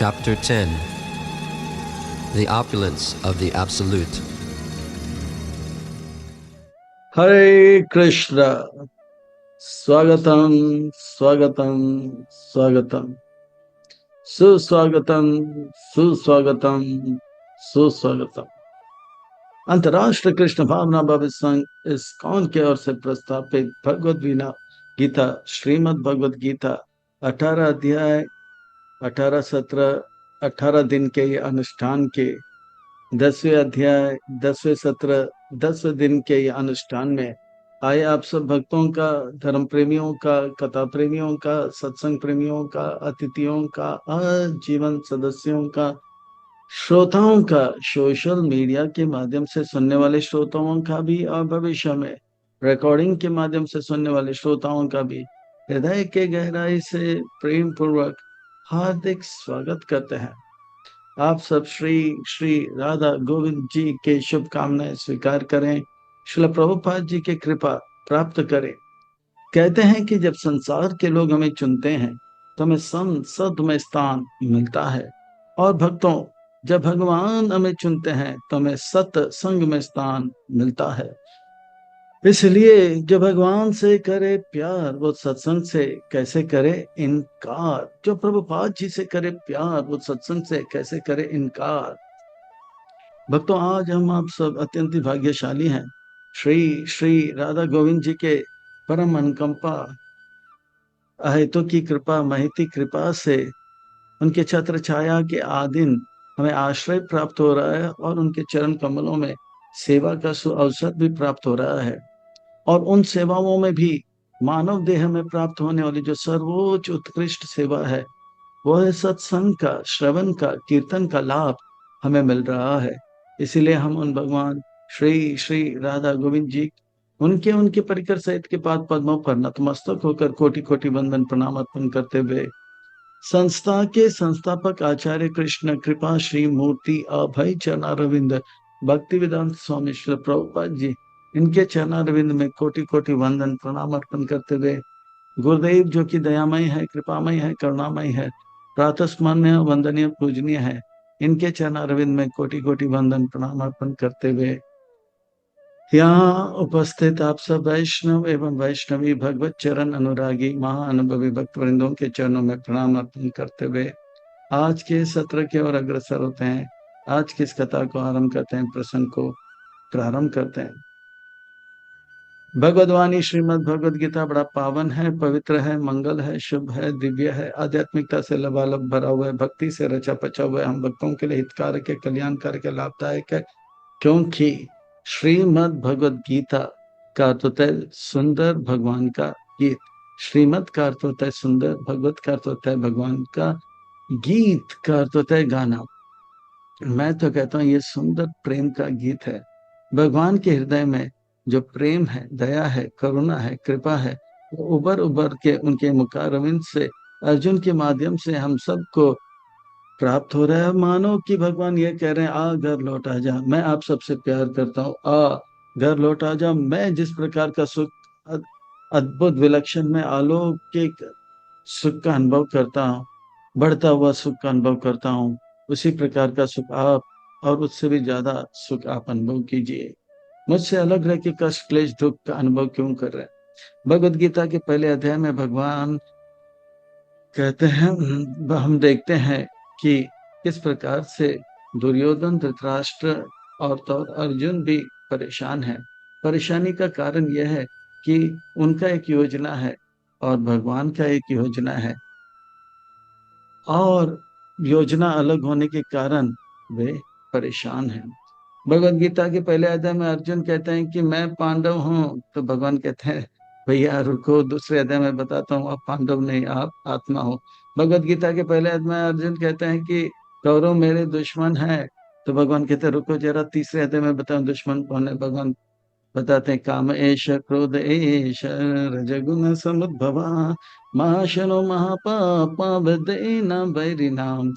Chapter 10. The Opulence of the Absolute. हरे कृष्ण। स्वागतम स्वागतम स्वागतम, सुस्वागतम सुस्वागतम सुस्वागतम। अंतर्राष्ट्रीय कृष्ण भावना भव्य संघ इस्कॉन की ओर से प्रस्तापित भगवद गीता श्रीमद् भगवद गीता 18 अध्याय 18 सत्र 18 दिन के ये अनुष्ठान के 10वें अध्याय 10वें सत्र 10वें दिन के ये अनुष्ठान में आए आप सब भक्तों का, धर्म प्रेमियों का, कथा प्रेमियों का, सत्संग प्रेमियों का, अतिथियों का, आजीवन सदस्यों का, श्रोताओं का, सोशल मीडिया के माध्यम से सुनने वाले श्रोताओं का भी और भविष्य में रिकॉर्डिंग के माध्यम से सुनने वाले श्रोताओं का भी हृदय के गहराई से प्रेम पूर्वक हार्दिक स्वागत करते हैं। आप सब श्री श्री राधा गोविंद जी के शुभकामनाएं स्वीकार करें, श्रील प्रभुपाद जी की कृपा प्राप्त करें। कहते हैं कि जब संसार के लोग हमें चुनते हैं तो हमें संसद में स्थान मिलता है, और भक्तों जब भगवान हमें चुनते हैं तो हमें सत्संग में स्थान मिलता है। इसलिए जो भगवान से करे प्यार वो सत्संग से कैसे करे इनकार, जो प्रभुपाद जी से करे प्यार वो सत्संग से कैसे करे इनकार। भक्तों आज हम आप सब अत्यंत भाग्यशाली हैं। श्री श्री राधा गोविंद जी के परम अनुकंपा अहेतु की कृपा महती कृपा से उनके छत्र छाया के आदिन हमें आश्रय प्राप्त हो रहा है, और उनके चरण कमलों में सेवा का अवसर भी प्राप्त हो रहा है। और उन सेवाओं में भी मानव देह में प्राप्त होने वाली जो सर्वोच्च उत्कृष्ट सेवा है वो है सत्संग का, श्रवण का, कीर्तन का लाभ हमें मिल रहा है। इसीलिए हम उन भगवान श्री श्री राधा गोविंद जी उनके उनके परिकर सहित के पाद पद्मों पर नतमस्तक होकर कोटि कोटि वंदन प्रणाम अर्पण करते हुए संस्था के संस्थापक आचार्य कृष्ण कृपा श्री मूर्ति अभय चरणारविंद भक्ति वेदांत स्वामी श्री प्रभुपाद जी इनके चरणारविंद में कोटि कोटि वंदन प्रणाम अर्पण करते हुए गुरुदेव जो कि दयामय है, कृपामय है, करुणामय है, प्रातस्मरणीय वंदनीय पूजनीय है, इनके चरणारविंद में कोटि कोटि वंदन प्रणाम अर्पण करते हुए यहाँ उपस्थित आप सब वैष्णव एवं वैष्णवी भगवत चरण अनुरागी महाअनुभवी भक्त वृंदों के चरणों में प्रणाम अर्पण करते हुए आज के सत्र की ओर अग्रसर होते हैं। आज की इस कथा को आरंभ करते हैं, प्रसंग को प्रारंभ करते हैं। भगवदवाणी श्रीमद् भगवद गीता बड़ा पावन है, पवित्र है, मंगल है, शुभ है, दिव्य है, आध्यात्मिकता से लबालब भरा हुआ है, भक्ति से रचा पचा हुआ है, हम भक्तों के लिए हितकारक है, कल्याणकारक है, लाभदायक है। क्योंकि श्रीमद् भगवद गीता का अर्थ होता है सुंदर भगवान का गीत, श्रीमद् का अर्थ होता है सुंदर, भगवत का अर्थ होता है भगवान का, गीत का अर्थ होता है गाना। मैं तो कहता हूँ ये सुंदर प्रेम का गीत है। भगवान के हृदय में जो प्रेम है, दया है, करुणा है, कृपा है, वो उबर उबर के उनके मुखारविंद से अर्जुन के माध्यम से हम सबको प्राप्त हो रहा है। मानो कि भगवान ये कह रहे हैं आ घर लौट आ जा, मैं आप सबसे प्यार करता हूँ, आ घर लौट आ जा। मैं जिस प्रकार का सुख अद्भुत विलक्षण में अलौकिक सुख का अनुभव करता हूँ, बढ़ता हुआ सुख का अनुभव करता हूँ, उसी प्रकार का सुख आप और उससे भी ज्यादा सुख आप अनुभव कीजिए। मुझसे अलग रह के कष्ट क्लेश दुख का अनुभव क्यों कर रहे हैं। भगवद गीता के पहले अध्याय में भगवान कहते हैं, हम देखते हैं कि किस प्रकार से दुर्योधन, धृतराष्ट्र और तो अर्जुन भी परेशान है। परेशानी का कारण यह है कि उनका एक योजना है और भगवान का एक योजना है, और योजना अलग होने के कारण वे परेशान हैं। भगवद गीता के पहले अध्याय में अर्जुन कहते हैं कि मैं पांडव हूँ, तो भगवान कहते हैं भैया रुको, दूसरे अध्याय में बताता हूँ आप पांडव नहीं, आप आत्मा हो। भगवद गीता के पहले अध्याय में अर्जुन कहते हैं कि कौरव मेरे दुश्मन है, तो भगवान कहते हैं रुको जरा, तीसरे अध्याय में बताऊं दुश्मन कौन है। भगवान बताते हैं काम एष क्रोध एष रजगुण समुद्भवा महाशनो महापापा वदेना बैरिनाम।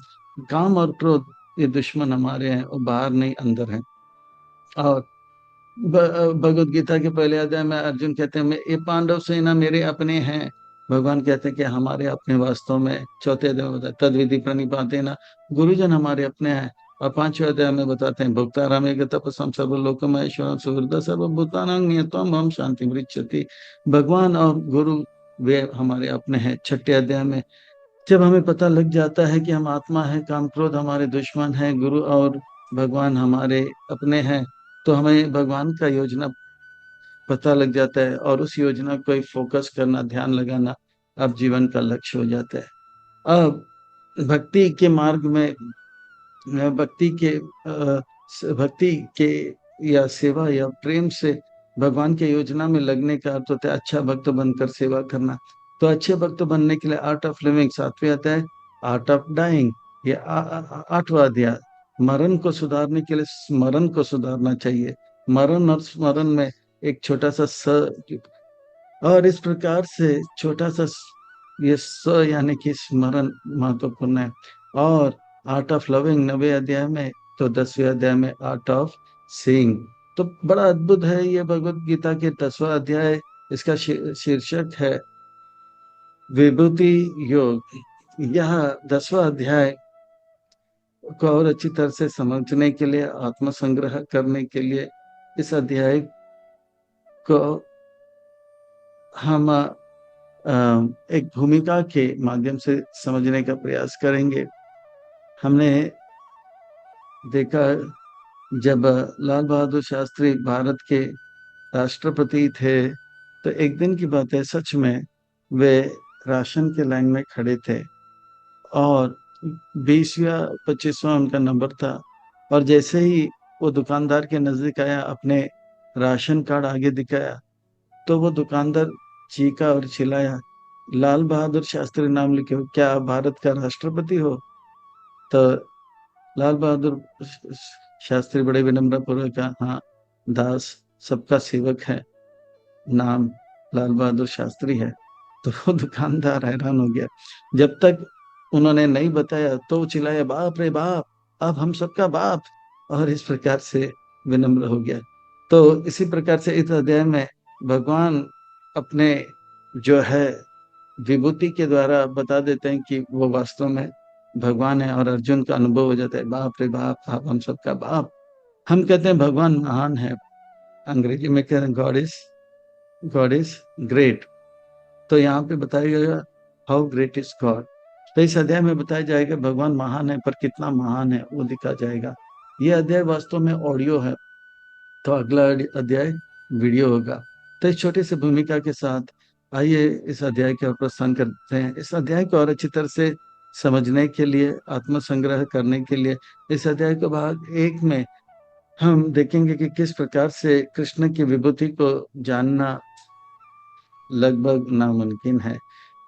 काम और क्रोध ये दुश्मन हमारे हैं, वो बाहर नहीं अंदर हैं। और भगवद गीता के पहले अध्याय में अर्जुन कहते हैं ये पांडव सेना मेरे अपने हैं, भगवान कहते हैं कि हमारे अपने वास्तव में, चौथे अध्याय में बताया तद विधि प्रणिपाते ना, गुरुजन हमारे अपने हैं। और पांचवें अध्याय में बताते हैं भुक्ताराम एक तपस्म सर्वलोकमहेश्वरम सुहृद सर्वभूतानां नियतम हम शांति मृच्छति। भगवान और गुरु वे हमारे अपने हैं। छठे अध्याय में जब हमें पता लग जाता है कि हम आत्मा है, काम क्रोध हमारे दुश्मन है, गुरु और भगवान हमारे अपने हैं, तो हमें भगवान का योजना पता लग जाता है और उस योजना को फोकस करना, ध्यान लगाना अब जीवन का लक्ष्य हो जाता है। अब भक्ति के मार्ग में, भक्ति के भक्ति के या सेवा या प्रेम से भगवान के योजना में लगने का अर्थ होता है अच्छा भक्त बनकर सेवा करना। तो अच्छे भक्त बनने के लिए आर्ट ऑफ लिविंग सातवें आता है, आर्ट ऑफ डाइंग ये आठवां अध्याय। मरण को सुधारने के लिए स्मरण को सुधारना चाहिए। मरण और स्मरण में एक छोटा सा और इस प्रकार से छोटा सा ये यानी कि स्मरण महत्वपूर्ण है। और आर्ट ऑफ लविंग नवे अध्याय में, तो 10वें अध्याय में आर्ट ऑफ सीइंग। तो बड़ा अद्भुत है ये भगवत गीता के 10वां अध्याय। इसका शीर्षक है विभूति योग। यह 10वां अध्याय को और अच्छी तरह से समझने के लिए, आत्मसंग्रह करने के लिए इस अध्याय को हम एक भूमिका के माध्यम से समझने का प्रयास करेंगे। हमने देखा जब लाल बहादुर शास्त्री भारत के राष्ट्रपति थे, तो एक दिन की बात है, सच में वे राशन के लाइन में खड़े थे और 20 या 25वां उनका नंबर था। और जैसे ही वो दुकानदार के नजदीक आया, अपने राशन कार्ड आगे दिखाया, तो वो दुकानदार चीखा और चिल्लाया, लाल बहादुर शास्त्री नाम लिखे हो, क्या आप भारत का राष्ट्रपति हो? तो लाल बहादुर शास्त्री बड़े विनम्र पूर्वक कहा, हाँ दास सबका सेवक है, नाम लाल बहादुर शास्त्री है। तो वो दुकानदार हैरान हो गया। जब तक उन्होंने नहीं बताया तो चिल्लाया, बाप रे बाप, अब हम सबका बाप। और इस प्रकार से विनम्र हो गया। तो इसी प्रकार से इस अध्याय में भगवान अपने जो है विभूति के द्वारा बता देते हैं कि वो वास्तव में भगवान है। और अर्जुन का अनुभव हो जाता है, बाप रे बाप, आप हम सबका बाप। हम कहते हैं भगवान महान है, अंग्रेजी में कहते हैं गॉड इज ग्रेट। तो यहाँ पे बताया गया हाउ ग्रेट इज गॉड। तो इस अध्याय में बताया जाएगा भगवान महान है, पर कितना महान है वो दिखा जाएगा। ये अध्याय वास्तव में ऑडियो है, तो अगला अध्याय वीडियो होगा। तो इस छोटी सी भूमिका के साथ आइए इस अध्याय की ओर प्रस्थान करते हैं। इस अध्याय को और अच्छी तरह से समझने के लिए, आत्मसंग्रह करने के लिए, इस अध्याय को भाग 1 में हम देखेंगे कि किस प्रकार से कृष्ण की विभूति को जानना लगभग नामुमकिन है।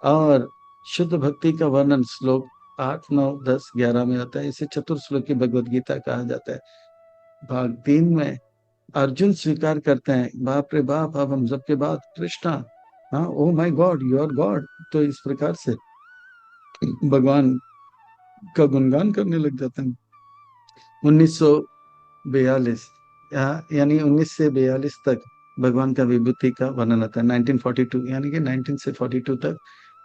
और शुद्ध भक्ति का वर्णन श्लोक 8, 9, 10, 11 में आता है। इसे चतुर्श्लोकी भगवद गीता कहा जाता है। भाग 3 में अर्जुन स्वीकार करते हैं, बाप रे बाप, अब हम सबके बाप कृष्णा, हाँ oh my God, you are God. तो इस प्रकार से भगवान का गुणगान करने लग जाते हैं। 1942 यानी 19 से 42 तक भगवान का विभूति का वर्णन आता है। 1942 यानी कि 19 से 42 तक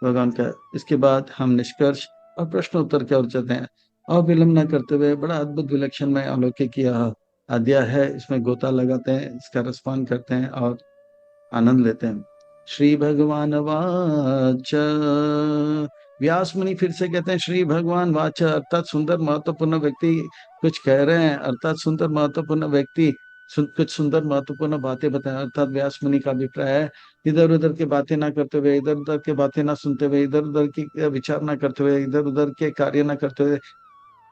भगवान का। इसके बाद हम निष्कर्ष और प्रश्न उत्तर की ओर चलते हैं। और विलंब न करते हुए, बड़ा अद्भुत विलक्षण में अलौकिक यह अध्याय है। इसमें गोता लगाते हैं, इसका रसपान करते हैं और आनंद लेते हैं। श्री भगवान वाच, व्यास मुनि फिर से कहते हैं श्री भगवान वाच, अर्थात सुंदर महत्वपूर्ण व्यक्ति कुछ कह रहे हैं, अर्थात सुंदर महत्वपूर्ण व्यक्ति कुछ सुंदर महत्वपूर्ण बातें बताएं। अर्थात व्यास मुनि का अभिप्राय है, इधर उधर की बातें ना करते हुए, इधर उधर की बातें ना सुनते हुए, इधर उधर की विचार ना करते हुए, इधर उधर के कार्य ना करते हुए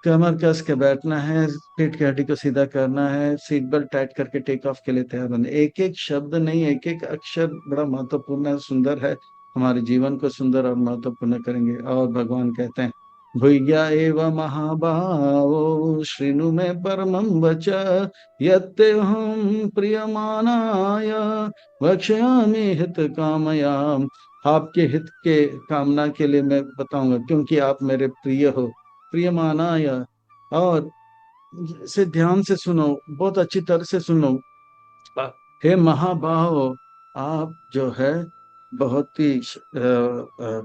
कमर कस के बैठना है, पीठ की हड्डी को सीधा करना है, सीट बेल्ट टाइट करके टेक ऑफ के लिए तैयार होना। एक एक शब्द नहीं, एक एक अक्षर बड़ा महत्वपूर्ण है, सुंदर है, हमारे जीवन को सुंदर और महत्वपूर्ण करेंगे। और भगवान कहते हैं, भूया एव महाबाहो श्रीनु में परमं वच, यत्ते हम प्रियमानाय वक्ष्यामि हित कामयाम। आपके हित के कामना के लिए मैं बताऊंगा, क्योंकि आप मेरे प्रिय हो। प्रियमानाय, और से ध्यान से सुनो, बहुत अच्छी तरह से सुनो। हे महाबाहो, आप जो है बहुत ही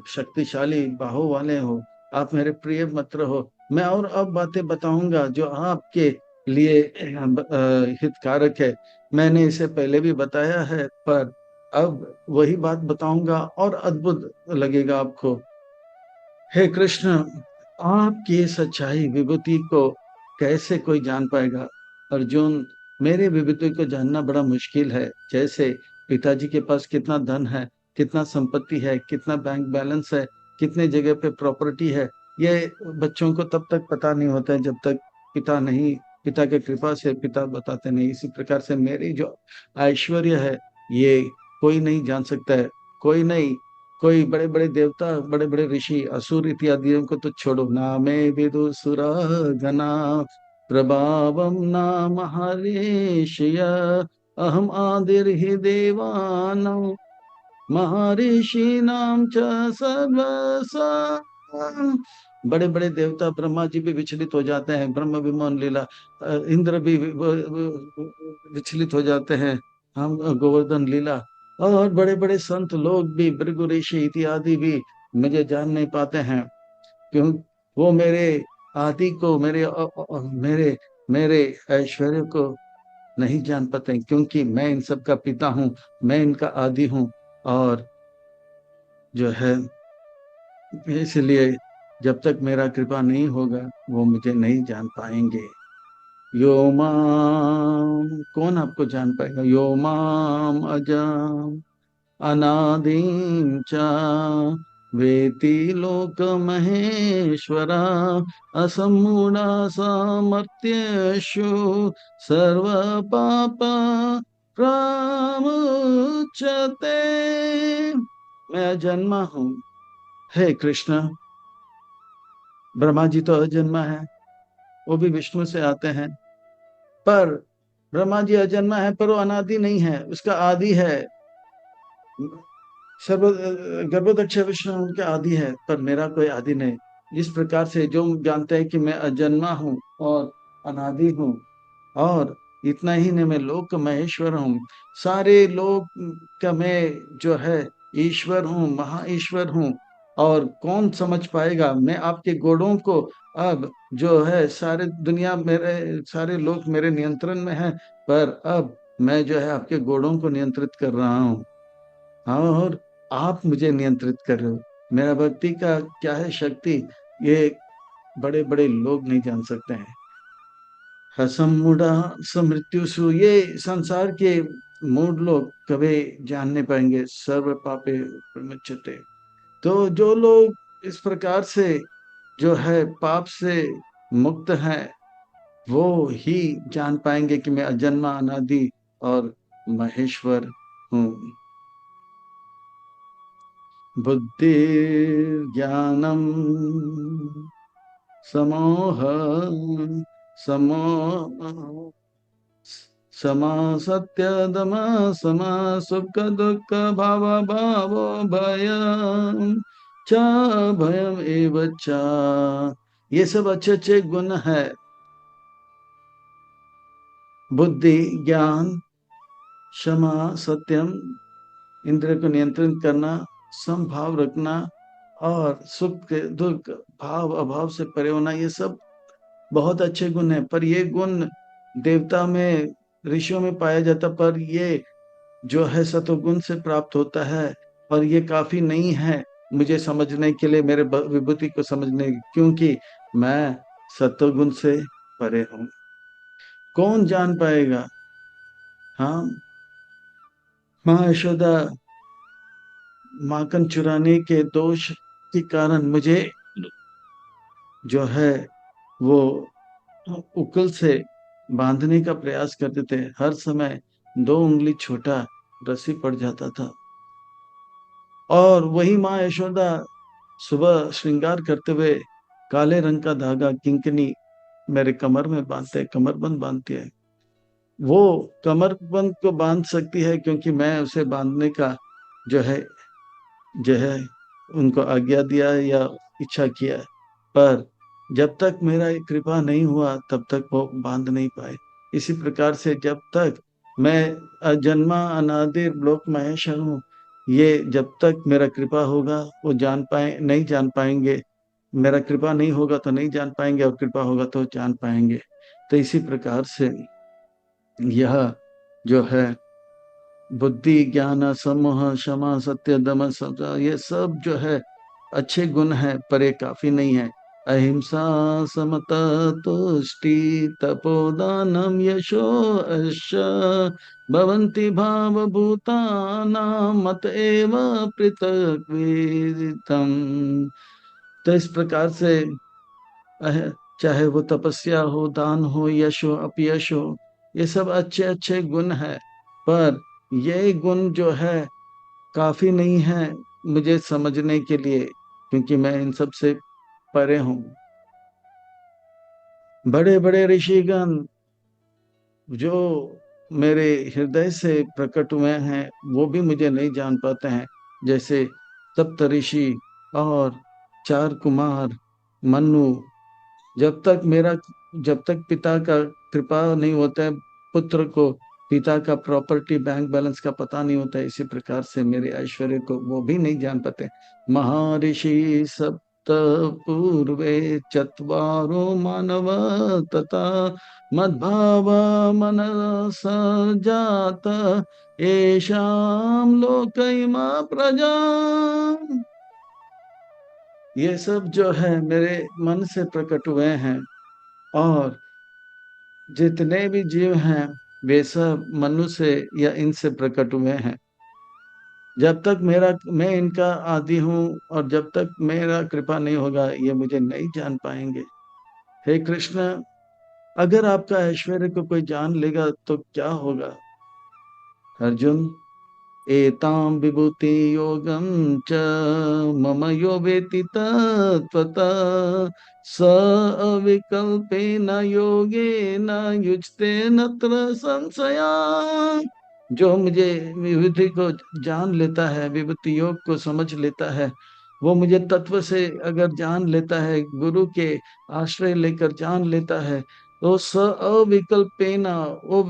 शक्तिशाली बाहों वाले हो, आप मेरे प्रिय मित्र हो। मैं और अब बातें बताऊंगा जो आपके लिए हितकारक है। मैंने इसे पहले भी बताया है, पर अब वही बात बताऊंगा और अद्भुत लगेगा आपको। हे कृष्ण, आपकी सच्चाई विभूति को कैसे कोई जान पाएगा? अर्जुन, मेरे विभूति को जानना बड़ा मुश्किल है। जैसे पिताजी के पास कितना धन है, कितना संपत्ति है, कितना बैंक बैलेंस है, कितने जगह पे प्रॉपर्टी है, ये बच्चों को तब तक पता नहीं होता है जब तक पिता के कृपा से पिता बताते नहीं। इसी प्रकार से मेरी जो ऐश्वर्य है, ये कोई नहीं जान सकता है। कोई नहीं, कोई बड़े बड़े देवता, बड़े बड़े ऋषि, असुर इत्यादियों को तो छोड़ो ना, मैं विदुसुरा गना प्रभावम न महर्षिय अहम आदिर्हि देवानां महर्षीणां च सर्वसा। बड़े बड़े देवता ब्रह्मा जी भी विचलित हो जाते हैं, ब्रह्म विमोहन लीला। इंद्र भी विचलित हो जाते हैं, हम गोवर्धन लीला। और बड़े बड़े संत लोग भी, भृगु ऋषि इत्यादि भी मुझे जान नहीं पाते हैं। क्यों? वो मेरे आदि को, मेरे मेरे ऐश्वर्य को नहीं जान पाते, क्योंकि मैं इन सब का पिता हूँ, मैं इनका आदि हूँ। और जो है, इसलिए जब तक मेरा कृपा नहीं होगा, वो मुझे नहीं जान पाएंगे। यो माम, कौन आपको जान पाएगा? यो माम अजम अनादिं च वेति लोक महेश्वरा असमूढ़ा सामर्थ्येषु सर्व पाप प्रमुच्यते। मैं अजन्मा हूँ। हे कृष्ण, ब्रह्मा जी तो अजन्मा है, वो भी विष्णु से आते हैं। पर ब्रह्मा जी अजन्मा है, पर वो अनादि नहीं है, उसका आदि है। सर्व गर्भोदक्ष विष्णु उनके आदि है, पर मेरा कोई आदि नहीं। इस प्रकार से जो जानते हैं कि मैं अजन्मा हूँ और अनादि हूँ, और इतना ही नहीं, मैं लोक महेश्वर हूँ। सारे लोक का मैं जो है ईश्वर हूँ, महा ईश्वर हूँ। और कौन समझ पाएगा? मैं आपके गुणों को, अब जो है सारे दुनिया मेरे, सारे लोग मेरे नियंत्रण में है, पर अब मैं जो है आपके गुणों को नियंत्रित कर रहा हूँ। हाँ, और आप मुझे नियंत्रित कर रहे हो। मेरा भक्ति का क्या है शक्ति, ये बड़े बड़े लोग नहीं जान सकते हैं। हसमुड़ा समृत्युसु, ये संसार के मूड लोग कभी जान नहीं पाएंगे। सर्व पापे प्रमुच्यते। तो जो लोग इस प्रकार से जो है पाप से मुक्त हैं, वो ही जान पाएंगे कि मैं अजन्मा अनादि और महेश्वर हूँ। बुद्धि ज्ञानम समोह समो समा सत्य दम समा सुख दुख भाव भावो भयम च भयम एव च। ये सब अच्छे अच्छे गुण है। बुद्धि, ज्ञान, क्षमा, सत्यम, इंद्रिय को नियंत्रित करना, समभाव रखना, और सुख दुख भाव अभाव से परे होना, ये सब बहुत अच्छे गुण हैं। पर ये गुण देवता में, ऋषियों में पाया जाता, पर ये जो है सतोगुण से प्राप्त होता है। और ये काफी नहीं है मुझे समझने के लिए, मेरे विभूति को समझने, क्योंकि मैं सतोगुण से परे हूँ। कौन जान पाएगा? हाँ, माँ यशोदा माखन चुराने के दोष के कारण मुझे जो है वो उकल से बांधने का प्रयास करते थे। हर समय 2 उंगली छोटा रस्सी पड़ जाता था। और वही माँ यशोदा सुबह श्रृंगार करते हुए काले रंग का धागा किंकनी मेरे कमर में बांधते, कमरबंद बांधती है। वो कमरबंद को बांध सकती है क्योंकि मैं उसे बांधने का जो है उनको आज्ञा दिया या इच्छा किया। पर जब तक मेरा कृपा नहीं हुआ, तब तक वो बांध नहीं पाए। इसी प्रकार से जब तक मैं अजन्मा अनादिर लोक महेश्वर हूँ, ये जब तक मेरा कृपा होगा वो जान पाए नहीं जान पाएंगे, मेरा कृपा नहीं होगा तो नहीं जान पाएंगे, और कृपा होगा तो जान पाएंगे। तो इसी प्रकार से यह जो है बुद्धि ज्ञान समूह क्षमा सत्य दम सदा, ये सब जो है अच्छे गुण है, पर ये काफी नहीं है। अहिंसा समता तुष्टि तपोदानम यशो यश भवन्ति भावभूतानां मत एव पृथक् वेदितम्। तो इस प्रकार से चाहे वो तपस्या हो, दान हो, यश हो, अपयश हो, ये सब अच्छे अच्छे गुण है, पर ये गुण जो है काफी नहीं है मुझे समझने के लिए, क्योंकि मैं इन सब से परे हूं। बड़े बड़े ऋषिगण जो मेरे हृदय से प्रकट हुए हैं वो भी मुझे नहीं जान पाते हैं, जैसे सप्त ऋषि और चार कुमार, मनु। जब तक मेरा जब तक पिता का कृपा नहीं होता है पुत्र को, पिता का प्रॉपर्टी बैंक बैलेंस का पता नहीं होता है, इसी प्रकार से मेरे ऐश्वर्य को वो भी नहीं जान पाते। महर्षि सप्त पूर्वे चत्वारो मानव तथा मद्भाव मनस जात येषां लोक इमा प्रजा। ये सब जो है मेरे मन से प्रकट हुए हैं, और जितने भी जीव हैं वे सब मनुष्य या इनसे प्रकट हुए हैं। जब तक मैं इनका आदि हूँ, और जब तक मेरा कृपा नहीं होगा ये मुझे नहीं जान पाएंगे। हे कृष्ण, अगर आपका ऐश्वर्य को कोई जान लेगा तो क्या होगा? अर्जुन, एतां विभूति योगं च मम यो वेति तत्त्वतः स अविकल्पेन योगेन युज्यते नत्र संशया। जो मुझे विभूति को जान लेता है, विभूति योग को समझ लेता है, वो मुझे तत्व से अगर जान लेता है, गुरु के आश्रय लेकर जान लेता है, तो स अविकल्पेन, वो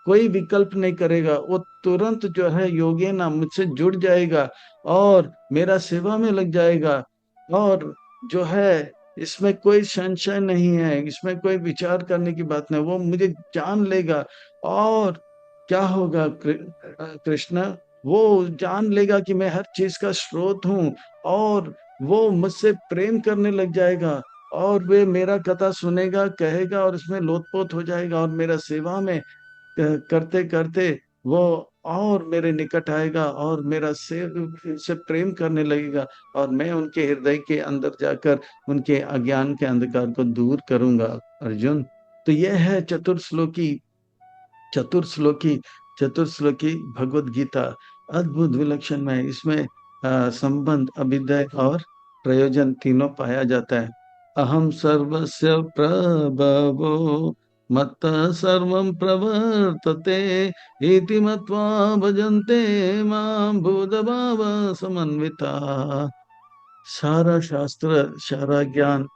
कोई विकल्प नहीं करेगा, वो तुरंत जो है योगे ना मुझसे जुड़ जाएगा और मेरा सेवा में लग जाएगा। और जो है इसमें कोई संशय नहीं है, इसमें कोई विचार करने की बात नहीं, वो मुझे जान लेगा। और क्या होगा कृष्ण, वो जान लेगा कि मैं हर चीज का स्रोत हूँ, और वो मुझसे प्रेम करने लग जाएगा, और वे मेरा कथा सुनेगा, कहेगा, और इसमें लोटपोट हो जाएगा, और मेरा सेवा में करते करते वो और मेरे निकट आएगा और मेरा से प्रेम करने लगेगा, और मैं उनके हृदय के अंदर जाकर उनके अज्ञान के अंधकार को दूर करूंगा। अर्जुन, तो यह है चतुर्श्लोकी चतुर्श्लोकी भगवत गीता। अद्भुत विलक्षण में इसमें संबंध, अभिदय और प्रयोजन तीनों पाया जाता है। अहम सर्वस्य प्रभवो मत्तः सर्वं प्रवर्तते इति मत्वा भजन्ते मां भूतभाव समन्विता। सारा शास्त्र, सारा ज्ञान,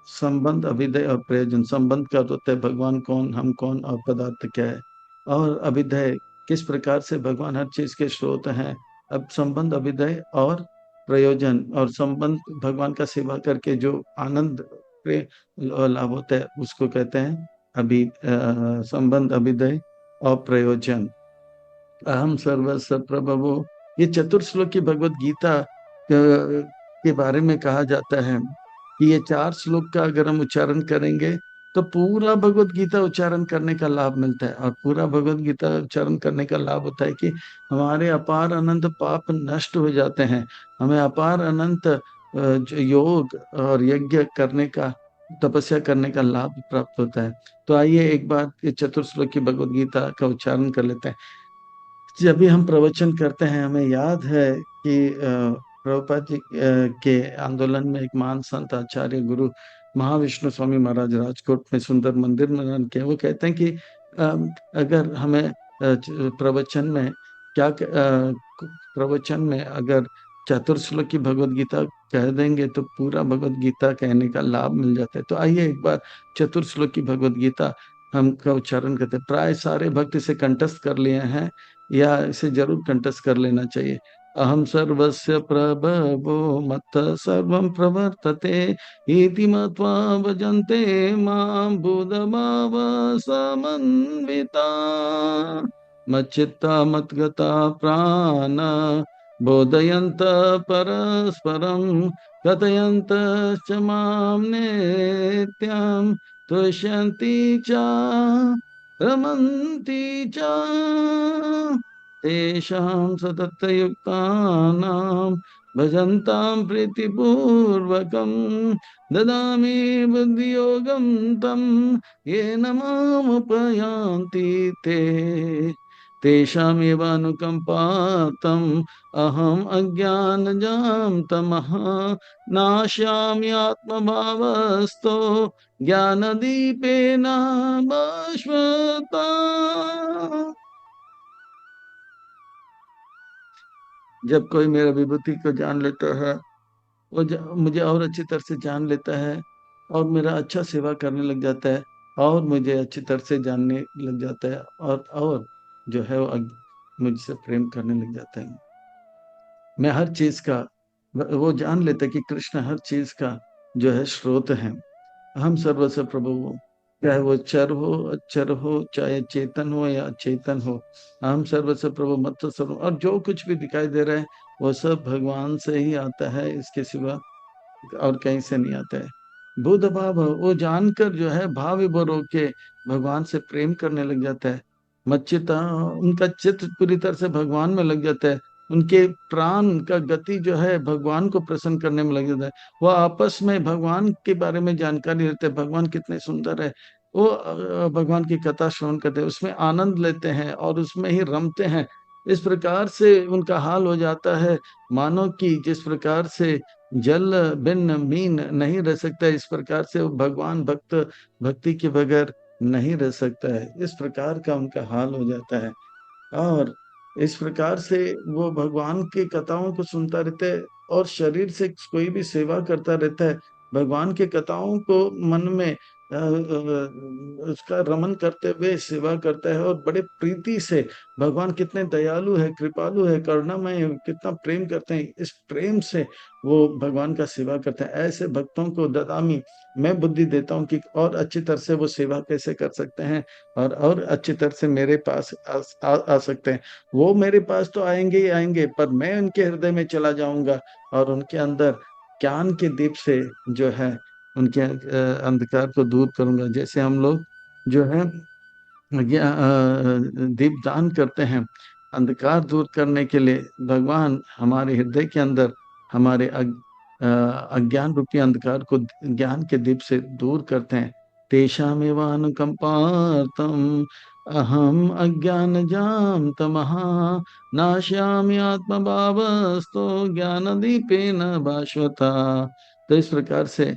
संबंध, अभिदय और प्रयोजन। संबंध का अर्थ होता है भगवान कौन, हम कौन और पदार्थ क्या है, और अभिदय किस प्रकार से भगवान हर चीज के स्रोत हैं। अब संबंध, अभिदय और प्रयोजन, और संबंध भगवान का सेवा करके जो आनंद लाभ होता है उसको कहते हैं संबंध, अभिदय और प्रयोजन। अहम सर्वस्व प्रभवो, ये चतुर्श्लोक की भगवत गीता के बारे में कहा जाता है कि ये 4 श्लोक का अगर हम उच्चारण करेंगे तो पूरा भगवत गीता उच्चारण करने का लाभ मिलता है। और पूरा भगवत गीता उच्चारण करने का लाभ होता है कि हमारे अपार अनंत पाप नष्ट हो जाते हैं, हमें अपार अनंत जो योग और यज्ञ करने का, तपस्या करने का लाभ प्राप्त होता है। तो आइए एक बार ये चतुर्श्लोक की भगवत गीता का उच्चारण कर लेते हैं। जब भी हम प्रवचन करते हैं हमें याद है कि प्रभुपाद जी के आंदोलन में एक महान संत आचार्य गुरु महाविष्णु स्वामी महाराज राजकोट में सुंदर मंदिर निर्माण किया। वो कहते हैं कि अगर हमें प्रवचन में प्रवचन में अगर चतुर्श्लोक की भगवत गीता कह देंगे तो पूरा भगवत गीता कहने का लाभ मिल जाता है। तो आइए एक बार चतुर्श्लोक की भगवत गीता हम का उच्चारण करते हैं। प्राय सारे भक्त इसे कंठस्थ कर लिए हैं, या इसे जरूर कंठस्थ कर लेना चाहिए। अहम सर्वस्य प्रभवो मत्तः सर्वं प्रवर्तते इति मत्वा भजन्ते मां बुधभाव समन्विता मच्चित्ता मद्गता प्राण बोधयन्त परस्परं कथयन्तश्च मां नित्यं तुष्यन्ति च रमन्ति च तेषां सततयुक्तानां भजन्तां प्रीतिपूर्वकं ददामि बुद्धियोगं तं येन मामुपयान्ति ते तेषामेव अनुकम्पार्थम् अहम् अज्ञानजां तमः नाशयामि आत्मभावस्थो ज्ञानदीपेन भास्वता। जब कोई मेरा विभूति को जान लेता है, वो मुझे और अच्छी तरह से जान लेता है और मेरा अच्छा सेवा करने लग जाता है और मुझे अच्छी तरह से जानने लग जाता है और जो है वो मुझसे प्रेम करने लग जाता है। मैं हर चीज का, वो जान लेता है कि कृष्ण हर चीज का जो है स्रोत है। हम सर्वस्व प्रभु हो, चाहे वो चर हो अचर हो, चाहे चेतन हो या अचेतन हो, हम सर्वस्व प्रभु मत सर्व, और जो कुछ भी दिखाई दे रहा है वो सब भगवान से ही आता है, इसके सिवा और कहीं से नहीं आता है। बुद्ध भाव वो जानकर जो है भाव विभोर होके भगवान से प्रेम करने लग जाता है। मच्चिता उनका चित्त पूरी तरह से भगवान में लग जाता है। उनके प्राण का गति जो है भगवान को प्रसन्न करने में लग जाता है। वो आपस में भगवान के बारे में जानकारी लेते हैं, भगवान कितने सुंदर है। वो भगवान की कथा श्रवण करते हैं, उसमें आनंद लेते हैं और उसमें ही रमते हैं। इस प्रकार से उनका हाल हो जाता है मानो कि जिस प्रकार से जल बिन मीन नहीं रह सकता, इस प्रकार से वो भगवान भक्त भक्ति के बगैर नहीं रह सकता है। इस प्रकार का उनका हाल हो जाता है और इस प्रकार से वो भगवान की कथाओं को सुनता रहता है और शरीर से कोई भी सेवा करता रहता है, भगवान की कथाओं को मन में उसका रमन करते हुए सेवा करता है और बड़े प्रीति से भगवान कितने दयालु है, कृपालु है, करुणामय है, कितना प्रेम करते हैं, इस प्रेम से वो भगवान का सेवा करते हैं। ऐसे भक्तों को ददामी मैं बुद्धि देता हूँ कि और अच्छी तरह से वो सेवा कैसे कर सकते हैं और अच्छी तरह से मेरे पास आ सकते हैं। वो मेरे पास तो आएंगे ही आएंगे, पर मैं उनके हृदय में चला जाऊंगा और उनके अंदर ज्ञान के दीप से जो है उनके अंधकार को दूर करूंगा। जैसे हम लोग जो है दीप दान करते हैं अंधकार दूर करने के लिए, भगवान हमारे हृदय के अंदर हमारे अज्ञान रूपी अंधकार को ज्ञान के दीप से दूर करते हैं। तेषामेव अनुकंपार्थम अहम अज्ञानजां तमः नाशयामि आत्मभावस्थो ज्ञान दीपेन भास्वता। तो इस प्रकार से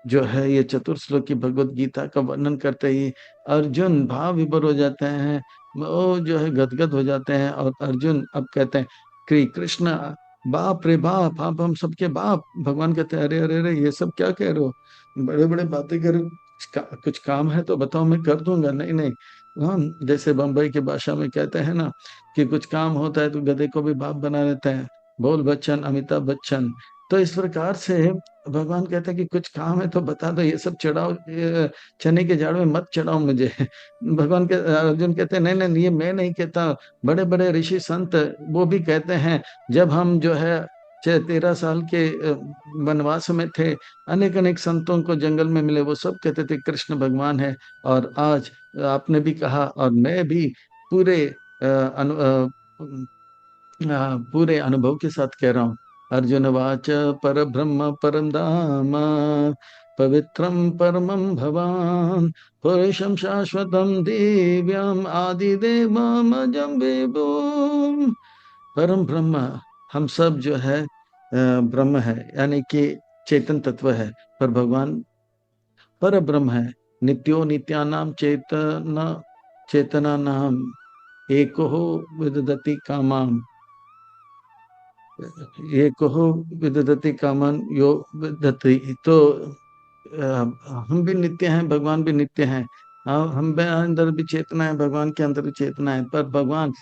जो है ये चतुर्श्लोकी भगवत गीता का वर्णन करते ही अर्जुन भाव विभोर हो जाते हैं, वो जो है गदगद हो जाते हैं और अर्जुन अब कहते हैं कि कृष्ण बाप रे बाप, आप हम सबके बाप। भगवान कहते हैं अरे अरे अरे ये सब क्या कह रहे हो, बड़े बड़े बातें कर रहे हो, कुछ काम है तो बताओ मैं कर दूंगा। नहीं नहीं, हम जैसे बम्बई की भाषा में कहते हैं ना कि कुछ काम होता है तो गधे को भी बाप बना देते हैं, बोल बच्चन अमिताभ बच्चन। तो इस प्रकार से भगवान कहते हैं कि कुछ काम है तो बता दो, ये सब चढ़ाओ, चने के झाड़ में मत चढ़ाओ मुझे। भगवान के अर्जुन कहते हैं नहीं नहीं, ये मैं नहीं कहता, बड़े बड़े ऋषि संत वो भी कहते हैं। जब हम जो है 13 साल के वनवास में थे, अनेक अनेक संतों को जंगल में मिले, वो सब कहते थे कृष्ण भगवान है। और आज आपने भी कहा और मैं भी पूरे पूरे अनुभव के साथ कह रहा हूँ। अर्जुन वाच पर ब्रह्म परम धाम पवित्रम परमं भवान पुरुषम शाश्वतम दिव्यम आदिदेवमजं विभुम। परम ब्रह्म हम सब जो है ब्रह्म है, यानी कि चेतन तत्व है, पर भगवान पर ब्रह्म है। नित्यो नित्यानाम चेतना नाम एको विदधति कामाम, ये कहो विदधति कामन यो विदधति। तो हम भी नित्य हैं, भगवान भी नित्य हैं। हाँ, हम अंदर भी चेतना है, भगवान के अंदर भी चेतना है, पर भगवान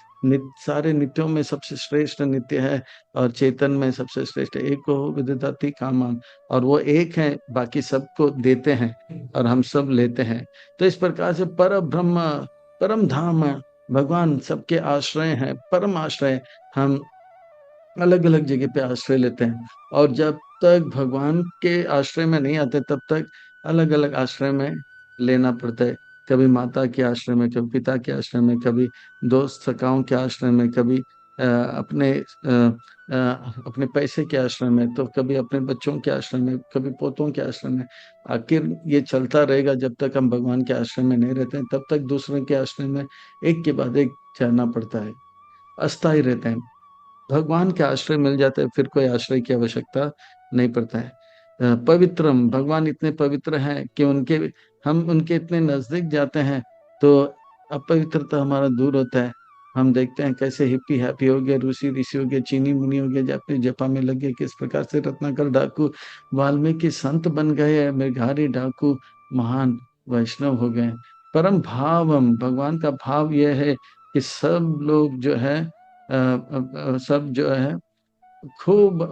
सारे नित्यों में सबसे श्रेष्ठ नित्य है और चेतन में सबसे श्रेष्ठ है। एक हो विदधाति कामान, और वो एक है, बाकी सबको देते हैं और हम सब लेते हैं। तो इस प्रकार से पर ब्रह्म, परम धाम, भगवान सबके आश्रय हैं, परम आश्रय। हम अलग अलग जगह पे आश्रय लेते हैं, और जब तक भगवान के आश्रय में नहीं आते तब तक अलग अलग आश्रय में लेना पड़ता है। कभी माता के आश्रय में, कभी पिता के आश्रय में, कभी दोस्त सखाओं के आश्रय में, कभी अपने पैसे के आश्रय में, तो कभी अपने बच्चों के आश्रय में, कभी पोतों के आश्रय में। आखिर ये चलता रहेगा जब तक हम भगवान के आश्रय में नहीं रहते हैं, तब तक दूसरों के आश्रय में एक के बाद एक जाना पड़ता है, अस्थायी रहते हैं। भगवान के आश्रय मिल जाते हैं, फिर कोई आश्रय की आवश्यकता नहीं पड़ता है। पवित्रम, भगवान इतने पवित्र हैं कि उनके, हम उनके इतने नजदीक जाते हैं तो अपवित्रता हमारा दूर होता है। हम देखते हैं कैसे हिप्पी हैप्पी हो गए, ऋषि ऋषि हो गए, चीनी मुनि हो गए, जापे जपा में लग गए, किस प्रकार से रत्नाकर डाकू वाल्मीकि संत बन गए, मृगारी डाकू महान वैष्णव हो गए। परम भावम, भगवान का भाव यह है कि सब लोग जो है सब जो है खूब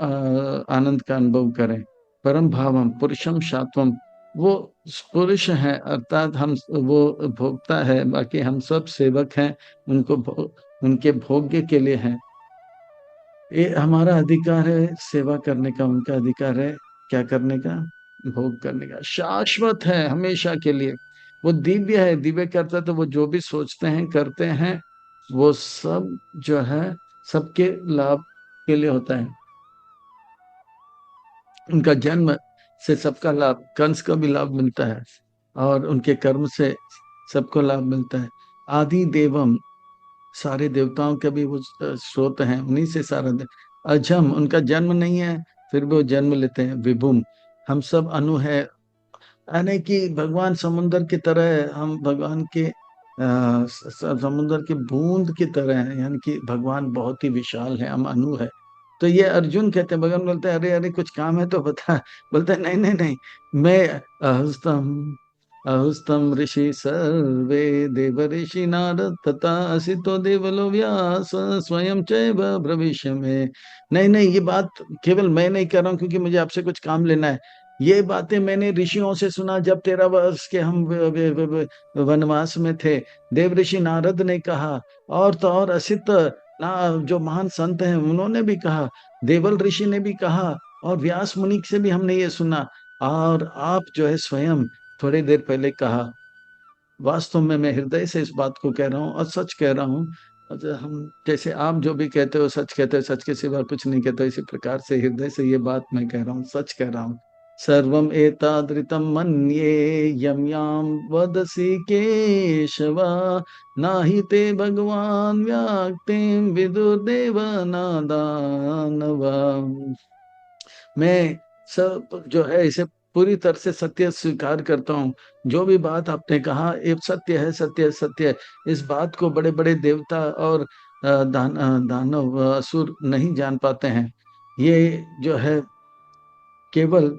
आनंद का अनुभव करें। परम भावम पुरुषम शात्वम, वो पुरुष है अर्थात हम, वो भोक्ता है, बाकी हम सब सेवक हैं, उनको उनके भोग्य के लिए हैं। ये हमारा अधिकार है सेवा करने का, उनका अधिकार है क्या करने का, भोग करने का। शाश्वत है हमेशा के लिए, वो दिव्य है, दिव्य करता तो वो जो भी सोचते हैं करते हैं वो सब जो है सबके लाभ के लिए होता है। उनका जन्म से सबका लाभ, कंस को भी लाभ मिलता है और उनके कर्म से सबको लाभ मिलता है। आदि देवम, सारे देवताओं के भी वो स्रोत हैं, उन्हीं से सारा अजम, उनका जन्म नहीं है फिर भी वो जन्म लेते हैं। विभुम, हम सब अनु है, यानी कि भगवान समुद्र की तरह है, हम भगवान के समुद्र की बूंद की तरह है, यानी कि भगवान बहुत ही विशाल है, हम अनु है। तो ये अर्जुन कहते हैं, भगवान बोलते हैं अरे अरे कुछ काम है तो बता। बोलते हैं नहीं नहीं नहीं, मैं अहस्तम अहस्तम ऋषि सर्वे देव ऋषि नारद तथा असितो देवलो व्यास स्वयं चैव भविष्य में। नहीं नहीं, ये बात केवल मैं नहीं कर रहा हूँ क्योंकि मुझे आपसे कुछ काम लेना है। ये बातें मैंने ऋषियों से सुना, जब 13 वर्ष के हम वनवास में थे, देव ऋषि नारद ने कहा, और तो और असित ना जो महान संत हैं उन्होंने भी कहा, देवल ऋषि ने भी कहा, और व्यास मुनि से भी हमने ये सुना, और आप जो है स्वयं थोड़ी देर पहले कहा। वास्तव में मैं हृदय से इस बात को कह रहा हूँ और सच कह रहा हूँ। हम जैसे आप जो भी कहते हो सच कहते हो, सच के सिवा कुछ नहीं कहते हो, इसी प्रकार से हृदय से ये बात मैं कह रहा हूँ, सच कह रहा हूँ। सर्वम एतादृतम मन्ये यम याम वदसि केशव, नाही ते भगवान व्याक्तिम विदुर्देव नादानव। मैं सब जो है इसे पूरी तरह से सत्य स्वीकार करता हूँ। जो भी बात आपने कहा ये सत्य है, सत्य है, सत्य है। इस बात को बड़े बड़े देवता और दानव असुर नहीं जान पाते हैं। ये जो है केवल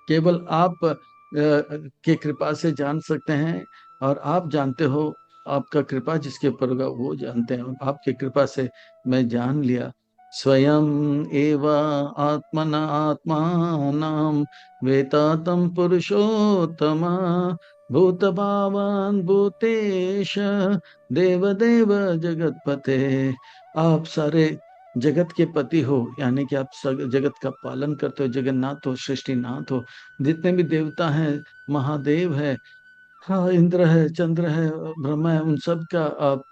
केवल आप के कृपा से जान सकते हैं, और आप जानते हो, आपका कृपा जिसके ऊपर होगा वो जानते हैं, और आपकी कृपा से मैं जान लिया। स्वयं एव आत्मना आत्मानं वेतातं पुरुषोत्तम भूत भावान भूतेश देवदेव जगतपते। आप सारे जगत के पति हो, यानी कि आप जगत का पालन करते हो, जगन्नाथ हो, सृष्टिनाथ हो। जितने भी देवता हैं, महादेव है, हाँ इंद्र है, चंद्र है, ब्रह्मा है, उन सब का आप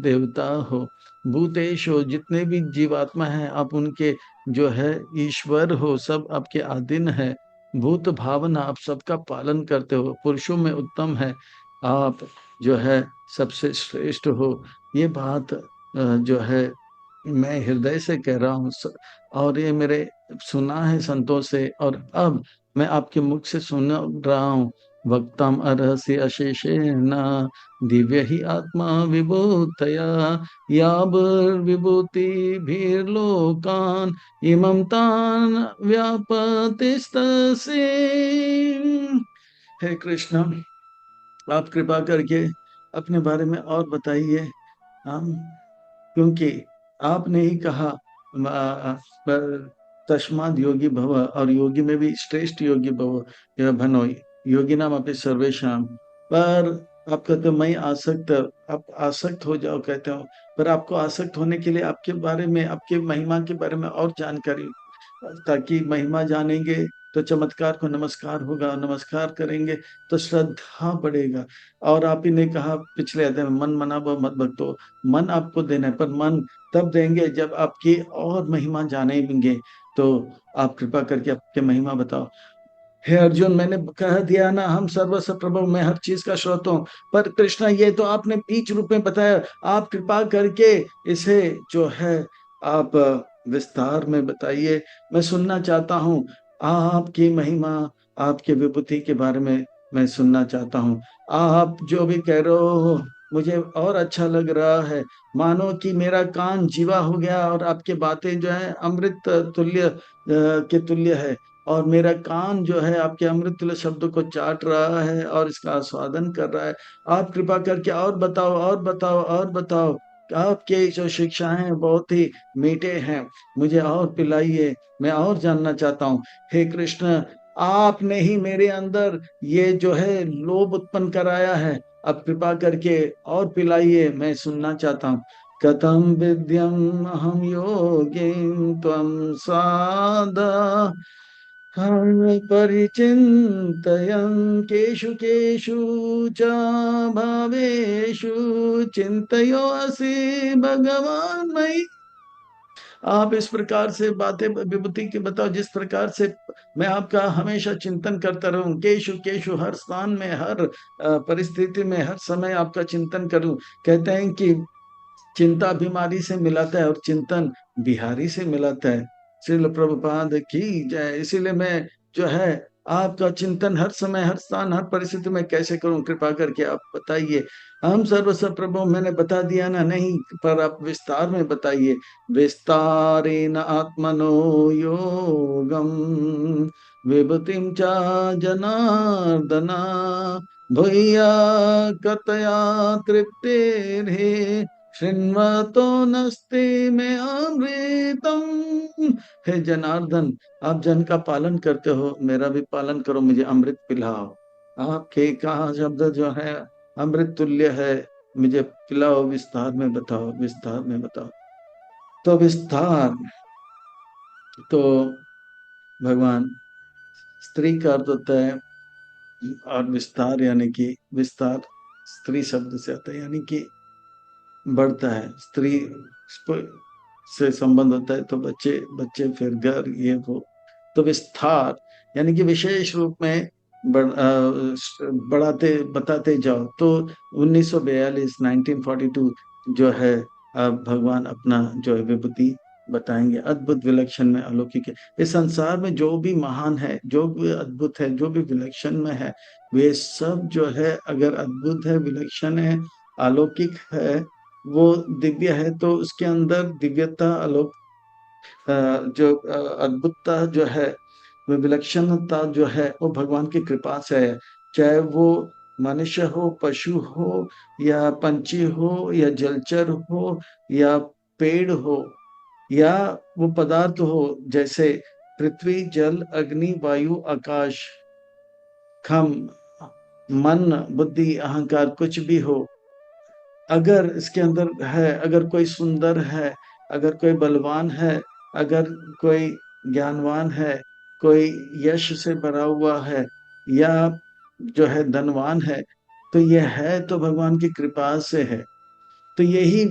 देवता हो। भूतेश हो, जितने भी जीवात्मा हैं आप उनके जो है ईश्वर हो, सब आपके अधीन है। भूत भावना, आप सबका पालन करते हो, पुरुषों में उत्तम है, आप जो है सबसे श्रेष्ठ हो। ये बात जो है मैं हृदय से कह रहा हूँ, और ये मेरे सुना है संतों से, और अब मैं आपके मुख से सुन रहा हूँ। वक्तम अर्हसि अशेषेण दिव्य ही आत्मा विभूतया याभिर्विभूति भीर्लोकान इमं तान व्यापतिस्तसे। हे कृष्ण, आप कृपा करके अपने बारे में और बताइए। हम, क्योंकि आपने ही कहा तस्माद योगी भव, और योगी में भी श्रेष्ठ योगी भव यह भनो योगी नाम अपने सर्वेशम। पर आप कहते हो मैं आसक्त, आप आसक्त हो जाओ कहते हो, पर आपको आसक्त होने के लिए आपके बारे में, आपके महिमा के बारे में और जानकारी, ताकि महिमा जानेंगे तो चमत्कार को नमस्कार होगा, नमस्कार करेंगे तो श्रद्धा बढ़ेगा। और आप ही ने कहा पिछले अध्याय में, मन मनावो मत भक्तो, मन आपको देना है, पर मन तब देंगे जब आपकी और महिमा जानेंगे। तो आप कृपा करके आपके महिमा बताओ। हे अर्जुन, मैंने कह दिया ना, हम सर्वस्व प्रभु, मैं हर चीज का स्रोत हूँ। पर कृष्णा ये तो आपने बीच रूप में बताया, आप कृपा करके इसे जो है आप विस्तार में बताइए। मैं सुनना चाहता हूँ आपकी महिमा, आपके विभूति के बारे में मैं सुनना चाहता हूँ। आप जो भी कह रहे हो मुझे और अच्छा लग रहा है, मानो कि मेरा कान जीवा हो गया और आपकी बातें जो है अमृत तुल्य के तुल्य है, और मेरा कान जो है आपके अमृत तुल्य शब्दों को चाट रहा है और इसका आस्वादन कर रहा है। आप कृपा करके और बताओ, और बताओ, और बताओ। आपके जो शिक्षाएं हैं बहुत ही मीठे हैं, मुझे और पिलाइए, मैं और जानना चाहता हूँ। हे कृष्ण, आपने ही मेरे अंदर ये जो है लोभ उत्पन्न कराया है, अब कृपा करके और पिलाइए, मैं सुनना चाहता हूँ। कथम विद्यम अहम योगी त्वं साधा परिचिन्तयन् केषु केषु च भावेषु चिन्तयोऽसि भगवान् मयि। आप इस प्रकार से बातें विभूति की बताओ जिस प्रकार से मैं आपका हमेशा चिंतन करता रहूं, केशु केशु, हर स्थान में, हर परिस्थिति में, हर समय आपका चिंतन करूं। कहते हैं कि चिंता बीमारी से मिलाता है और चिंतन बिहारी से मिलाता है। श्रील प्रभुपाद की जय। इसीलिए मैं जो है आपका चिंतन हर समय, हर स्थान, हर परिस्थिति में कैसे करूं, कृपा करके आप बताइए। हम सर्वस्व प्रभु मैंने बता दिया ना, नहीं, पर आप विस्तार में बताइए। विस्तारेण आत्मनो योगम विभूतिम च जनार्दना भूया कतया तृप्तिर्हि शृण्वतो नस्ति में अमृतम। हे जनार्दन, आप जन का पालन करते हो, मेरा भी पालन करो, मुझे अमृत पिलाओ। आपके कहा शब्द जो है अमृत तुल्य है, मुझे पिलाओ, विस्तार में बताओ, विस्तार में बताओ। तो विस्तार, तो भगवान, स्त्री का अर्थ होता है, और विस्तार यानी कि विस्तार स्त्री शब्द से आता है, यानी कि बढ़ता है। स्त्री से संबंध होता है तो बच्चे, बच्चे फिर घर, ये वो। तो विस्तार यानी कि विशेष रूप में बढ़ाते बताते जाओ। तो 1942 1942 जो है भगवान अपना जो है विभूति बताएंगे, अद्भुत विलक्षण में अलौकिक है। इस संसार में जो भी महान है, जो भी अद्भुत है, जो भी विलक्षण में है, वे सब जो है अगर अद्भुत है, विलक्षण है, अलौकिक है, वो दिव्य है, तो उसके अंदर दिव्यता, अलौक जो अद्भुतता जो है, वो विलक्षणता जो है, वो भगवान की कृपा से है। चाहे वो मनुष्य हो, पशु हो, या पंछी हो, या जलचर हो, या पेड़ हो, या वो पदार्थ हो जैसे पृथ्वी, जल, अग्नि, वायु, आकाश, खम, मन, बुद्धि, अहंकार, कुछ भी हो, अगर इसके अंदर है, अगर कोई सुंदर है, अगर कोई बलवान है, अगर कोई ज्ञानवान है, कोई यश से भरा हुआ है, या जो है धनवान है, तो यह है तो भगवान की कृपा से है। तो यही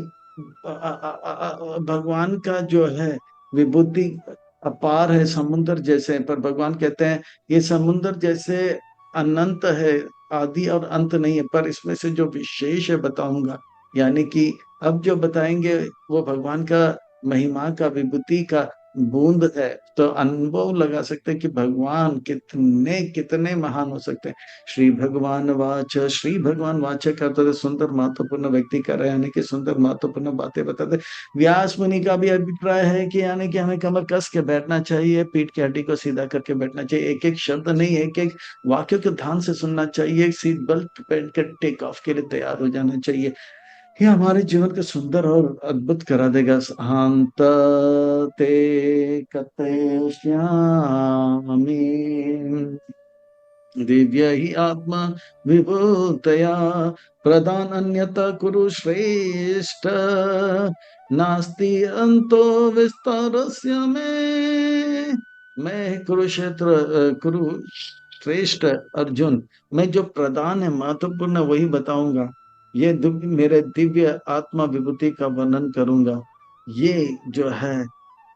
भगवान का जो है विभूति अपार है, समुद्र जैसे। पर भगवान कहते हैं ये समुद्र जैसे अनंत है, आदि और अंत नहीं है, पर इसमें से जो विशेष है बताऊंगा। यानी कि अब जो बताएंगे वो भगवान का महिमा का, विभूति का बूंद है, तो अनुभव लगा सकते हैं कि भगवान कितने कितने महान हो सकते हैं। श्री भगवान वाच, श्री भगवान वाच करते थे, सुंदर महत्वपूर्ण व्यक्ति कर रहे हैं, यानी कि सुंदर महत्वपूर्ण बातें बताते। व्यास मुनि का भी अभिप्राय है कि यानी कि हमें कमर कस के बैठना चाहिए, पीठ की हड्डी को सीधा करके बैठना चाहिए, एक एक शब्द नहीं, एक एक वाक्य को ध्यान से सुनना चाहिए, सीट बेल्ट पहन कर टेक ऑफ के लिए तैयार हो जाना चाहिए। ये हमारे जीवन को सुंदर और अद्भुत करा देगा। शांत ते कते श्यामी दिव्य ही आत्मा विभूतया प्रदान अन्यथा कुरु श्रेष्ठ नास्ति अंतो विस्तारस्य में। मैं कुरुक्षेत्र कुरु श्रेष्ठ अर्जुन, मैं जो प्रदान है महत्वपूर्ण वही बताऊंगा। ये मेरे दिव्य आत्मा विभूति का वर्णन करूंगा। ये जो है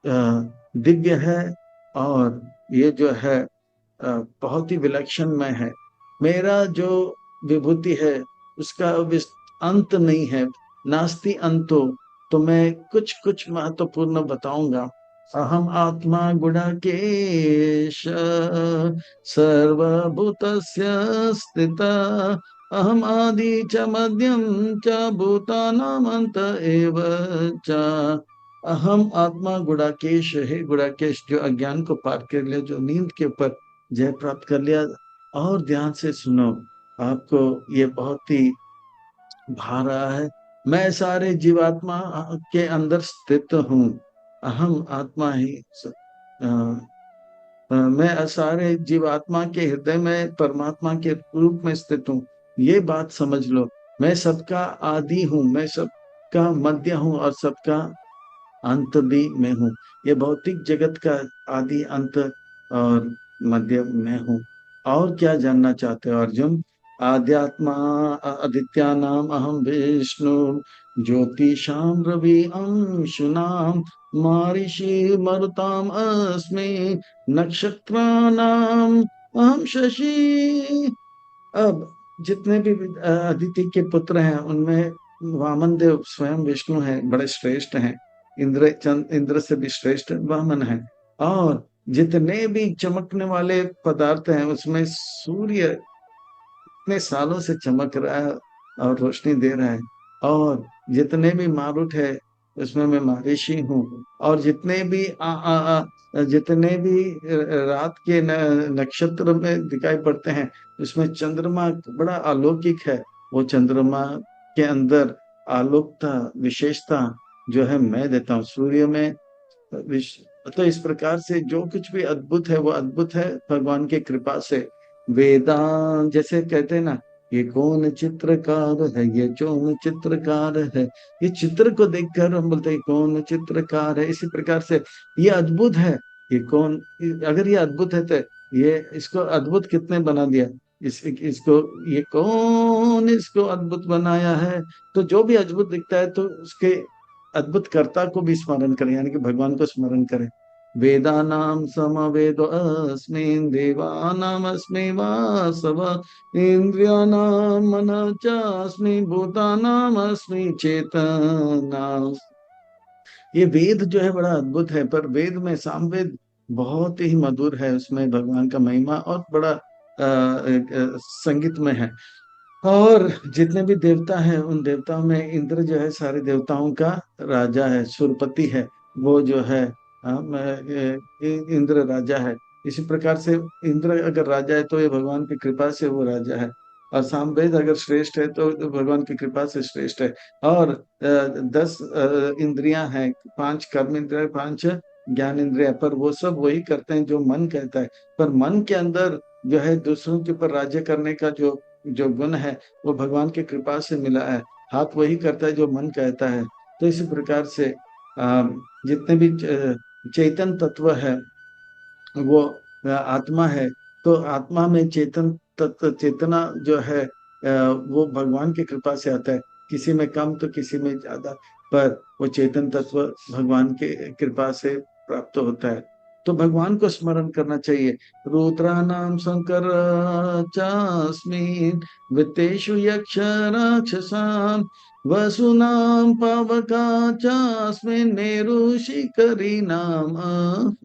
दिव्य है, और ये जो है बहुत ही विलक्षण में है। मेरा जो विभूति है उसका अंत नहीं है, नास्ति अंतो। तो मैं कुछ कुछ महत्वपूर्ण बताऊंगा। अहम आत्मा गुडाकेश सर्वभूतस्य स्थिता अहम आदि च मध्यम च भूतानामंत एव च। अहम आत्मा गुडाकेश है, गुडाकेश जो अज्ञान को पार कर लिया, जो नींद के ऊपर जय प्राप्त कर लिया। और ध्यान से सुनो, आपको ये बहुत ही भा रहा है। मैं सारे जीवात्मा के अंदर स्थित हूँ, अहम आत्मा ही मैं सारे जीवात्मा के हृदय में परमात्मा के रूप में स्थित हूँ। ये बात समझ लो, मैं सबका आदि हूँ, मैं सबका मध्य हूँ, और सबका अंत भी मैं हूँ। ये भौतिक जगत का आदि अंत और मध्य मैं हूँ। और क्या जानना चाहते हो अर्जुन? आध्यात्मा आदित्या नाम अहम विष्णु ज्योतिषाम रवि अंशुनाम महर्षि मरुताम अस्मि नक्षत्राणाम अहम शशि। अब जितने भी अदिति के पुत्र हैं उनमें वामन देव स्वयं विष्णु हैं, बड़े श्रेष्ठ हैं। इंद्र से भी श्रेष्ठ वामन है। और जितने भी चमकने वाले पदार्थ हैं उसमें सूर्य इतने सालों से चमक रहा है और रोशनी दे रहा है। और जितने भी मारुत है उसमें मैं महर्षि हूँ। और जितने भी जितने भी रात के नक्षत्र में दिखाई पड़ते हैं उसमें चंद्रमा बड़ा अलौकिक है। वो चंद्रमा के अंदर आलोकता विशेषता जो है मैं देता हूँ। सूर्य में तो इस प्रकार से जो कुछ भी अद्भुत है वो अद्भुत है भगवान की कृपा से। वेदांत जैसे कहते हैं ना, ये कौन चित्रकार है, ये कौन चित्रकार है, ये चित्र को देखकर हम बोलते हैं कौन चित्रकार है। इसी प्रकार से ये अद्भुत है, ये कौन, अगर ये अद्भुत है तो ये इसको अद्भुत कितने बना दिया, इसको ये कौन इसको अद्भुत बनाया है। तो जो भी अद्भुत दिखता है तो उसके अद्भुत कर्ता को भी स्मरण करें, यानी कि भगवान को स्मरण करें। वेदानाम समवेदो अस्मिन् देवानाम अस्मि वासव इंद्रियाणाम मनः च अस्मि भूतानाम अस्मि चेतना। ये वेद जो है बड़ा अद्भुत है, पर वेद में सामवेद बहुत ही मधुर है, उसमें भगवान का महिमा और बड़ा संगीत में है। और जितने भी देवता हैं उन देवताओं में इंद्र जो है सारे देवताओं का राजा है, सुरपति है। वो जो है इंद्र राजा है। इसी प्रकार से इंद्र अगर राजा है तो ये भगवान की कृपा से वो राजा है। और सामवेद अगर श्रेष्ठ है तो भगवान की कृपा से श्रेष्ठ है। और 10 इंद्रियां हैं, 5 कर्म इंद्रिया, 5 ज्ञान इंद्रिया, पर वो सब वही करते हैं जो मन कहता है। पर मन के अंदर जो है दूसरों के ऊपर राज्य करने का जो गुण है वो भगवान की कृपा से मिला है। हाथ वही करता है जो मन कहता है। तो इसी प्रकार से जितने भी चेतन तत्व है वो आत्मा है। तो आत्मा में चेतन तत्व, चेतना जो है वो भगवान की कृपा से आता है, किसी में कम तो किसी में ज्यादा, पर वो चेतन तत्व भगवान के कृपा से प्राप्त होता है। तो भगवान को स्मरण करना चाहिए। रुद्रानाम शंकर चास्मिन वित्तेषु यक्ष राक्षसाम वसुनाम पावका चास्मिन मेरु शिखरी नाम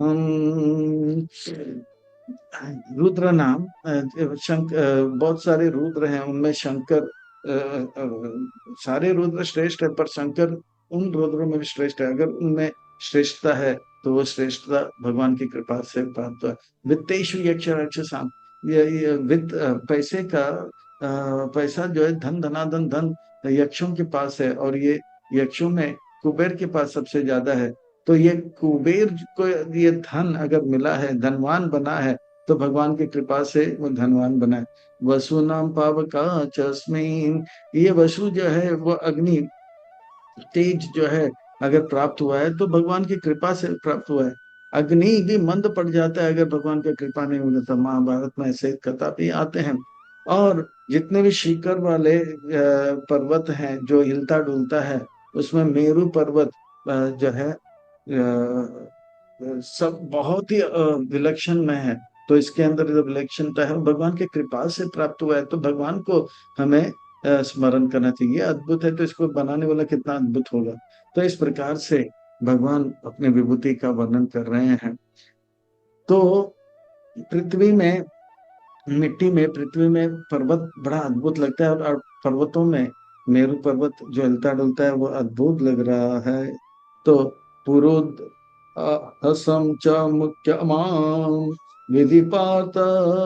हम। रुद्र नाम शंकर, बहुत सारे रुद्र हैं, उनमें शंकर सारे रुद्र श्रेष्ठ है, पर शंकर उन रुद्रों में भी श्रेष्ठ है। अगर उनमें श्रेष्ठता है तो वो श्रेष्ठता भगवान की कृपा से प्राप्त हुआ। वित्तेषु यक्ष राक्षसाम, ये वित्त पैसे का पैसा जो है, धन धनाधन धन यक्षों के पास है, और ये यक्षों में कुबेर के पास सबसे ज्यादा है। तो ये कुबेर को ये धन अगर मिला है, धनवान बना है, तो भगवान की कृपा से वो धनवान बना है। वसु नाम पावका चस्मीन, ये वसु जो है वो अग्नि तेज जो है अगर प्राप्त हुआ है तो भगवान की कृपा से प्राप्त हुआ है। अग्नि भी मंद पड़ जाता है अगर भगवान की कृपा नहीं होती। तो महाभारत में ऐसे कथा भी आते हैं। और जितने भी शिखर वाले पर्वत हैं जो हिलता डुलता है, उसमें मेरु पर्वत जो है सब बहुत ही विलक्षण में है। तो इसके अंदर जो विलक्षणता है वो भगवान की कृपा से प्राप्त हुआ है। तो भगवान को हमें स्मरण करना चाहिए। अद्भुत है तो इसको बनाने वाला कितना अद्भुत होगा। तो इस प्रकार से भगवान अपने विभूति का वर्णन कर रहे हैं। तो पृथ्वी में, मिट्टी में, पृथ्वी में पर्वत बड़ा अद्भुत लगता है, और पर्वतों में मेरु पर्वत जो हिलता डुलता है वो अद्भुत लग रहा है। तो पुरुद हसम च मुख्यमाम विधिपात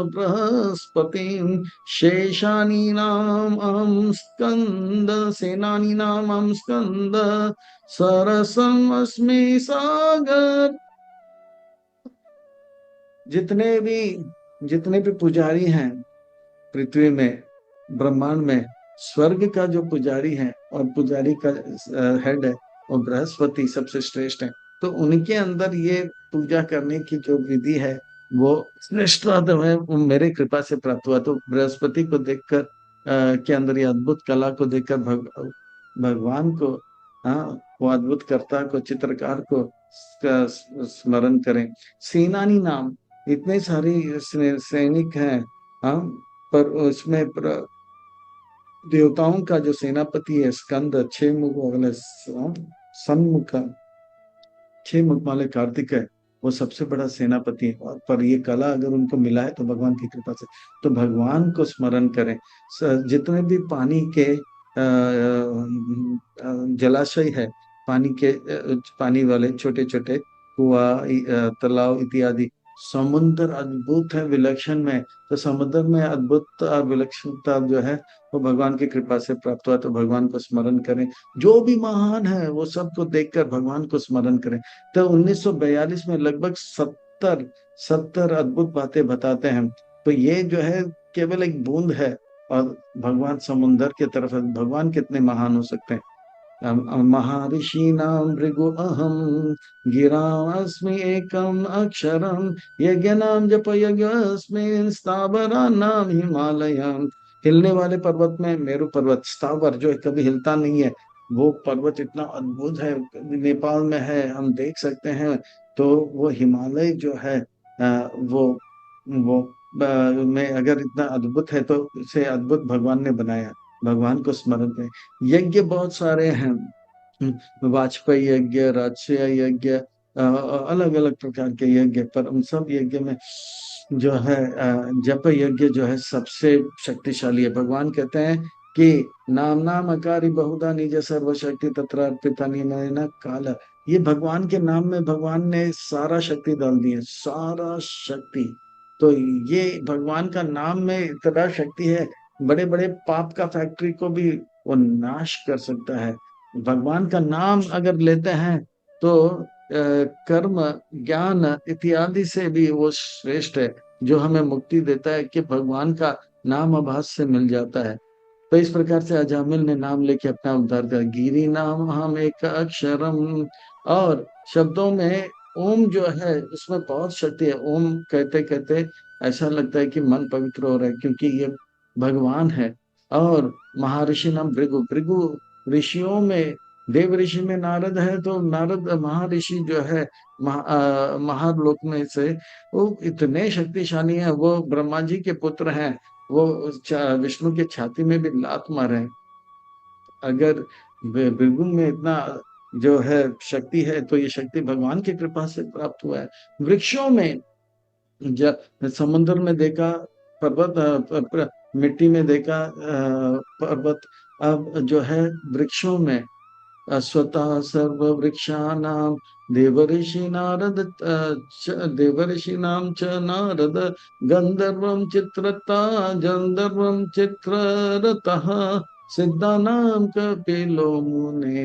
बृहस्पति शेषानी नाम अहम स्कंद सेनानी नाम अहम स्कंद सरसम अस्मि सागर। जितने भी पुजारी हैं पृथ्वी में, ब्रह्मांड में, स्वर्ग का जो पुजारी है और पुजारी का हेड है और बृहस्पति सबसे श्रेष्ठ है। तो उनके अंदर ये पूजा करने की जो विधि है वो श्रेष्ठ है, वो मेरे कृपा से प्राप्त हुआ। तो बृहस्पति को देखकर के अंदर ये अद्भुत कला को देखकर भगवान को, हाँ, वो अद्भुत कर्ता को, चित्रकार को स्मरण करें। सेनानी नाम, इतने सारे सैनिक हैं, हाँ, पर उसमें देवताओं का जो सेनापति है स्कंद, 6 मुख वाले सन्मुख, 6 मुख वाले कार्तिक है, वो सबसे बड़ा सेनापति है। पर ये कला अगर उनको मिला है तो भगवान की कृपा से। तो भगवान को स्मरण करें। जितने भी पानी के जलाशय है, पानी वाले छोटे छोटे कुआ, तालाब इत्यादि, समुद्र अद्भुत है, विलक्षण में। तो समुद्र में अद्भुत और विलक्षणता जो है वो भगवान की कृपा से प्राप्त हुआ। तो भगवान को स्मरण करें। जो भी महान है वो सबको देखकर भगवान को स्मरण करें। तो 1942 में लगभग 70 अद्भुत बातें बताते हैं। तो ये जो है केवल एक बूंद है, और भगवान समुद्र की तरफ है। भगवान कितने महान हो सकते हैं। महर्षि नाम भृगु अहम गिरामस्मि एकम अक्षरम यज्ञ नाम जप यज्ञस्मिन् स्थावरा नाम हिमालयम। हिलने वाले पर्वत में मेरु पर्वत, स्थावर जो कभी हिलता नहीं है, वो पर्वत इतना अद्भुत है, नेपाल में है, हम देख सकते हैं। तो वो हिमालय जो है वो में अगर इतना अद्भुत है तो इसे अद्भुत भगवान ने बनाया। भगवान को स्मरण करें। यज्ञ बहुत सारे हैं, वाजपेयी यज्ञ, राजसूय यज्ञ, अलग अलग प्रकार के यज्ञ, पर उन सब यज्ञ में जो है जप यज्ञ जो है सबसे शक्तिशाली है। भगवान कहते हैं कि नाम नाम अकारी बहुधा निज सर्वशक्ति तत्र अर्पिता नियमेन काल। ये भगवान के नाम में भगवान ने सारा शक्ति डाल दी है, सारा शक्ति। तो ये भगवान का नाम में इतना शक्ति है, बड़े बड़े पाप का फैक्ट्री को भी वो नाश कर सकता है। भगवान का नाम अगर लेते हैं तो कर्म, ज्ञान इत्यादि से भी वो श्रेष्ठ है, जो हमें मुक्ति देता है कि भगवान का नाम आभास से मिल जाता है। तो इस प्रकार से अजामिल ने नाम लेके अपना उद्धार कर। गिरी नाम हम एक अक्षरम, और शब्दों में ओम जो है उसमें बहुत शक्ति है। ओम कहते कहते ऐसा लगता है कि मन पवित्र हो रहा है, क्योंकि ये भगवान है। और महर्षि नाम भृगु, भृगु ऋषियों में, देव ऋषि में नारद है, तो नारद महर्षि जो है महालोक में से, वो इतने शक्तिशाली हैं, वो ब्रह्मा जी के पुत्र हैं। वो विष्णु के छाती में भी लात मारे। अगर भृगु में इतना जो है शक्ति है, तो ये शक्ति भगवान की कृपा से प्राप्त हुआ है। वृक्षों में, समुद्र में देखा पर्वत, मिट्टी में देखा पर्वत, अब जो है वृक्षों में, स्वतः सर्व वृक्षाणाम देवर्षि नारद देवर्षि नाम च नारद गंधर्वं चित्रता गंधर्वं चित्ररतः सिद्धानाम कपिलो मुने।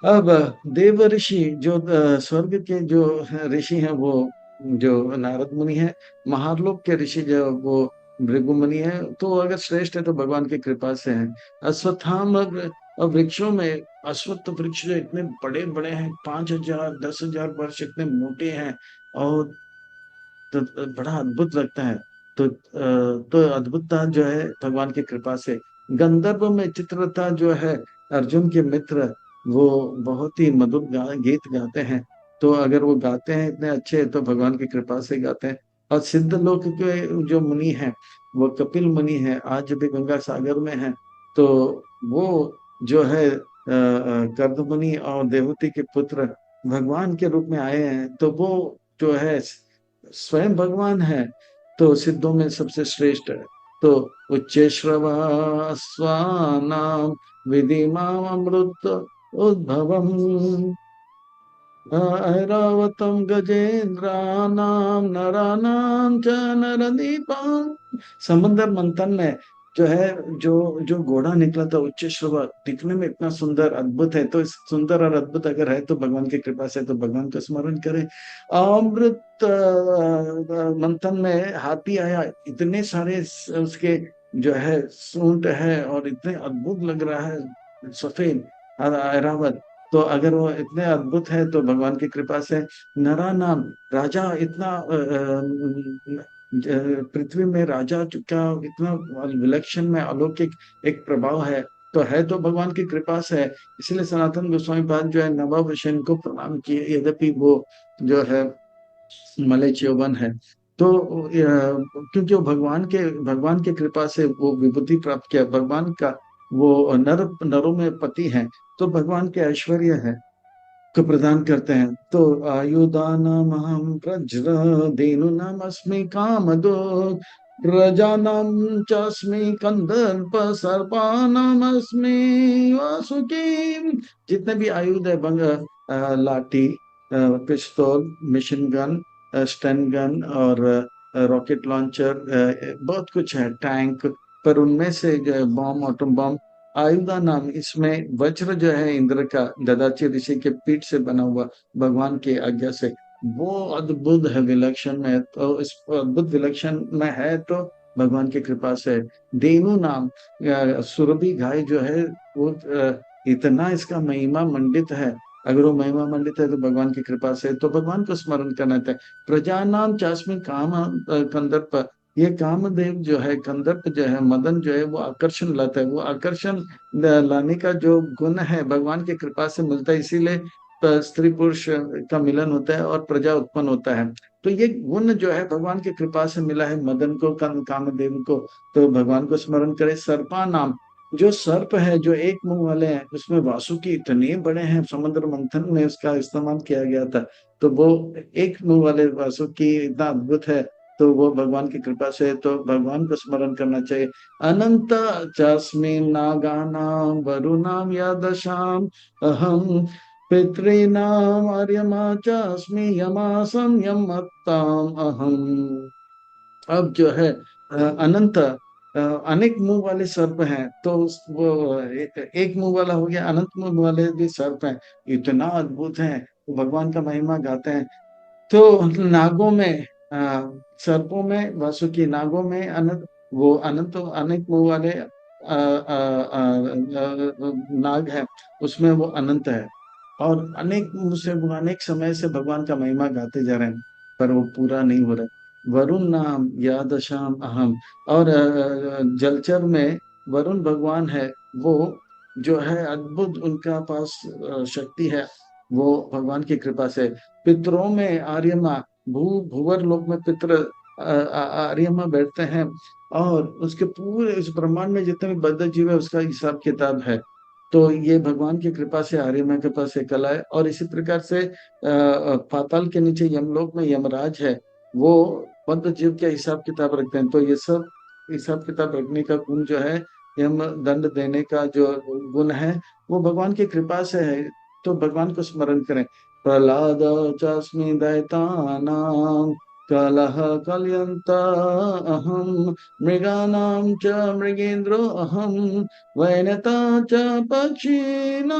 अब देव ऋषि जो स्वर्ग के जो ऋषि हैं, वो जो नारद मुनि है। महालोक के ऋषि जो वो भृगु मुनि है। तो अगर श्रेष्ठ है तो भगवान की कृपा से है। अश्वत्थाम वृक्षों में, अश्वत्थ वृक्ष जो इतने बड़े बड़े हैं, 5,000 10,000 वर्ष इतने मोटे हैं, और तो बड़ा अद्भुत लगता है। तो अद्भुतता जो है भगवान की कृपा से। गंधर्व में चित्रता जो है, अर्जुन के मित्र, वो बहुत ही मधुर गीत गाते हैं। तो अगर वो गाते हैं इतने अच्छे, तो भगवान की कृपा से गाते हैं। और सिद्ध लोक के जो मुनि हैं, वो कपिल मुनि है, आज भी गंगा सागर में है। तो वो जो है कर्द मुनि और देवहूति के पुत्र भगवान के रूप में आए हैं। तो वो जो है स्वयं भगवान है, तो सिद्धों में सबसे श्रेष्ठ है। तो उच्च श्रवा स्वानाम विधिमामृत उद्भवम ऐरावतम गजेंद्रानाम नरानाम च नरदीपम। समंदर मंथन में जो है, जो जो घोड़ा निकला था उच्च श्रवा, दिखने में इतना सुंदर अद्भुत है। तो इस सुंदर और अद्भुत अगर है तो भगवान की कृपा से, तो भगवान का स्मरण करें। अमृत मंथन में हाथी आया, इतने सारे उसके जो है सूंड है, और इतने अद्भुत लग रहा है, सफेद ऐरावत। तो अगर वो इतने अद्भुत है तो भगवान की कृपा से। नरा नाम राजा, इतना पृथ्वी में राजा का इतना विलक्षण में अलौकिक एक प्रभाव है, तो है तो भगवान की कृपा से है। इसलिए सनातन गोस्वामी पाद जो है नवावशन को प्रणाम किए, यद्यपि वो जो है मलय च्यवन है। तो क्योंकि वो भगवान के कृपा से वो विभूति प्राप्त किया, भगवान का वो नरों में पति है, तो भगवान के ऐश्वर्य है को प्रदान करते हैं। तो आयुधानाम अहम प्रज्र धेनुनाम अस्मि कामदो प्रजानाम चास्मि कंदर्प सर्पानाम अस्मि वासुकी। जितने भी आयुध है, भंग, लाठी, पिस्तौल, मिशन गन, स्टन गन, और रॉकेट लॉन्चर, बहुत कुछ है, टैंक, पर उनमें से जो है बॉम्ब, एटम बॉम्ब। आयुधा नाम, इसमें वज्र जो है इंद्र का, ददाची ऋषि के पीठ से बना हुआ, भगवान की आज्ञा से, वो अद्भुत है, विलक्षण में। तो इस अद्भुत विलक्षण में है तो भगवान की कृपा से। देनु नाम, सुरभि गाय जो है, वो इतना इसका महिमा मंडित है। अगर वो महिमा मंडित है तो भगवान की कृपा से, तो भगवान को स्मरण करना चाहिए। प्रजा नाम चास्मी काम कंदर्प, ये कामदेव जो है, कंदर्प जो है, मदन जो है, वो आकर्षण लाता है। वो आकर्षण लाने का जो गुण है भगवान की कृपा से मिलता है। इसीलिए स्त्री पुरुष का मिलन होता है और प्रजा उत्पन्न होता है। तो ये गुण जो है भगवान की कृपा से मिला है मदन को, कामदेव को। तो भगवान को स्मरण करे। सर्पा नाम, जो सर्प है, जो एक मुंह वाले हैं, उसमें वासुकी इतने बड़े हैं, समुद्र मंथन में उसका इस्तेमाल किया गया था। तो वो एक मुंह वाले वासुकी इतना अद्भुत है, तो वो भगवान की कृपा से, तो भगवान को स्मरण करना चाहिए। अनंत चास्मी नागानाम वरुणाम या दशाम अहम पितॄणाम आर्यमा चास्मी यमासम यमत्ताम अहम। अब जो है अनंत, अनेक मुंह वाले सर्प हैं, तो वो एक मुंह वाला हो गया, अनंत मुंह वाले भी सर्प हैं, इतना अद्भुत हैं, तो भगवान का महिमा गाते हैं। तो नागों में, सर्पों में वासुकी, नागों में अनंत, वो अनंत अनेक मुंह वाले नाग है, उसमें वो अनंत है। और अनेक मुंह से, वो अनेक समय से भगवान का महिमा गाते जा रहे हैं, पर वो पूरा नहीं हो रहा है। वरुण नाम या दशाम अहम, और जलचर में वरुण भगवान है, वो जो है अद्भुत, उनका पास शक्ति है। वो भगवान की कृपा से। पितरों में आर्यमा, भूवर लोक में पितर आर्यमा बैठते हैं, और उसके पूरे इस ब्रह्मांड में जितने भी बद्ध जीव है उसका हिसाब किताब है। तो ये भगवान की कृपा से आर्यमा के पास एक कला है। और इसी प्रकार से पाताल के नीचे यमलोक में यमराज है, वो बद्ध जीव के हिसाब किताब रखते हैं। तो ये सब हिसाब किताब रखने का गुण जो है, यम दंड देने का जो गुण है, वो भगवान की कृपा से है। तो भगवान को स्मरण करें। प्रहलाद चास्मि दैतानां कलह कलयंत अहम, मृगानां च मृगेंद्रो अहम, वैनता च पक्षिणाम।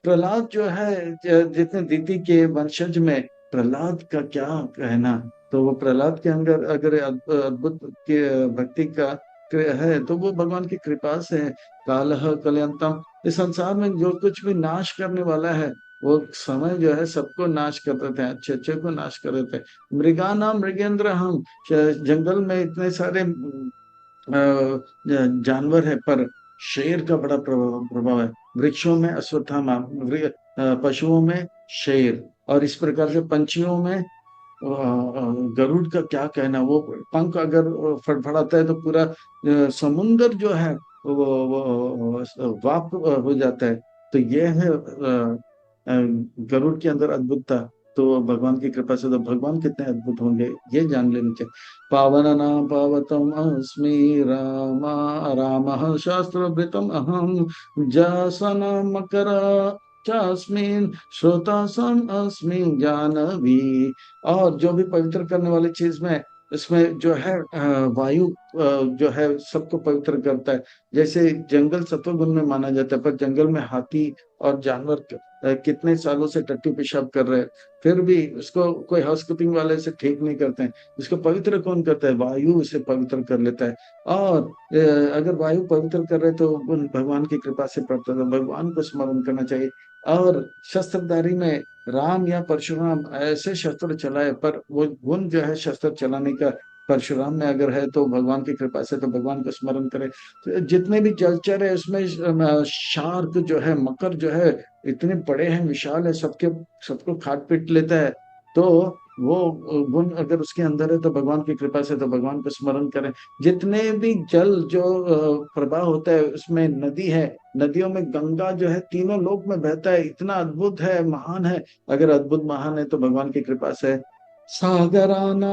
प्रहलाद जो है, जितने दीति के वंशज में प्रहलाद का क्या कहना। तो वो प्रहलाद के अंदर अगर अद्भुत के भक्ति का है, तो वो भगवान की कृपा से है। कालह कलयंतम, इस संसार में जो कुछ भी नाश करने वाला है, वो समय जो है सबको नाश कर देते हैं, अच्छे अच्छे को नाश कर देते हैं। मृगाना मृगेंद्र हम, जंगल में इतने सारे जानवर है, पर शेर का बड़ा प्रभाव है। वृक्षों में अश्वत्थामा, पशुओं में शेर, और इस प्रकार से पंछियों में गरुड़ का क्या कहना। वो पंख अगर फड़फड़ाता है तो पूरा समुंदर जो है वो वाप हो जाता है। तो ये है गरुड़ के अंदर अद्भुतता। तो भगवान की कृपा से तो भगवान कितने अद्भुत होंगे ये जान लेना चाहिए। पावन नाम पावतम अस्मि रामा, राम शास्त्रभृतम अहम, जसन मकर चास्मिन श्रोता सन अस्मि जानवी। और जो भी पवित्र करने वाली चीज में, इसमें जो है वायु जो है सबको पवित्र करता है। जैसे जंगल सत्वगुण में माना जाता है, पर जंगल में हाथी और जानवर कितने सालों से टट्टी पेशाब कर रहे हैं, फिर भी उसको कोई हाउसकीपिंग वाले से ठीक नहीं करते हैं। इसको पवित्र कौन करता है? वायु उसे पवित्र कर लेता है। और अगर वायु पवित्र कर रहे तो भगवान की कृपा से प्राप्त होता है। भगवान को स्मरण करना चाहिए। और शस्त्रधारी में राम या परशुराम ऐसे शस्त्र चलाए, पर वो गुण जो है शस्त्र चलाने का परशुराम में अगर है, तो भगवान की कृपा से तो भगवान को स्मरण करें। तो जितने भी जलचर है उसमें शार्क जो है, मकर जो है, इतने बड़े हैं, विशाल है, सबके सबको काट पीट लेता है। तो वो गुण अगर उसके अंदर है तो भगवान की कृपा से तो भगवान को स्मरण करें। जितने भी जल जो प्रवाह होता है, उसमें नदी है, नदियों में गंगा जो है तीनों लोक में बहता है, इतना अद्भुत है, महान है। अगर अद्भुत महान है तो भगवान की कृपा से। सागरानामादिरन्तं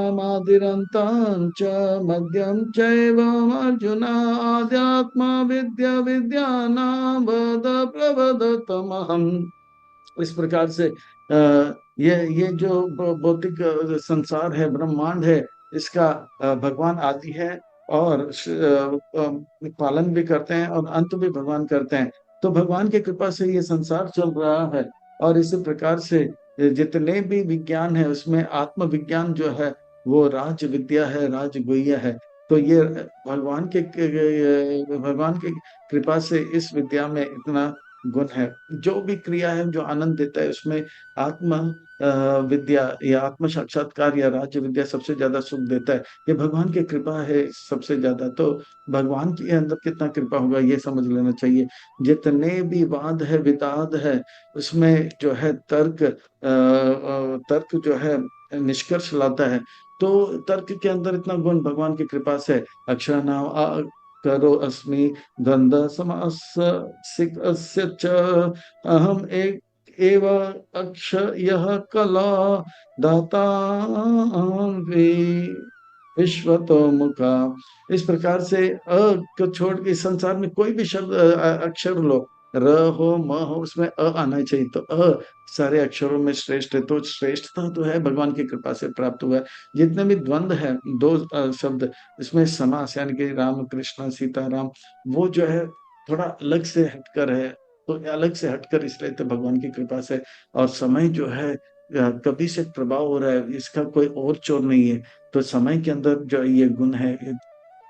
च मध्यं चैवमर्जुन, आध्यात्मा विद्या विद्यानां वद प्रवदतमहम्। इस प्रकार से ये जो भौतिक संसार है, ब्रह्मांड है, इसका भगवान आदि है, और पालन भी करते हैं और अंत भी भगवान करते हैं। तो भगवान की कृपा से ये संसार चल रहा है। और इसी प्रकार से जितने भी विज्ञान है, उसमें आत्मविज्ञान जो है वो राज विद्या है, राज गुह्य है। तो ये भगवान की कृपा से इस विद्या में इतना गुण है। जो भी क्रिया है जो आनंद देता है, उसमें आत्म विद्या या आत्म साक्षात्कार या राज्य विद्या सबसे ज्यादा सुख देता है। ये भगवान की कृपा है सबसे ज्यादा। तो भगवान के अंदर कितना कृपा होगा ये समझ लेना चाहिए। जितने भी वाद है, विवाद है, उसमें जो है तर्क जो है निष्कर्ष लाता है। तो तर्क के अंदर इतना गुण भगवान की कृपा से। अक्षर नाम करो अस्मि, द्वंद्व समास्य सिक अस्य च, अहम एक एव अक्ष यह कला, दाता विश्वतो मुखा। इस प्रकार से को छोड़ के इस संसार में कोई भी शब्द अक्षर लो, र हो म हो, उसमें आना चाहिए। तो सारे अक्षरों में श्रेष्ठ है। तो श्रेष्ठता तो है भगवान की कृपा से प्राप्त हुआ है। जितने भी द्वंद्व है, दो शब्द, इसमें समास यानी कि राम कृष्ण सीता राम, वो जो है थोड़ा अलग से हटकर है। तो अलग से हटकर इसलिए तो भगवान की कृपा से। और समय जो है कभी से प्रभाव हो रहा है, इसका कोई और चोर नहीं है। तो समय के अंदर जो ये गुण है,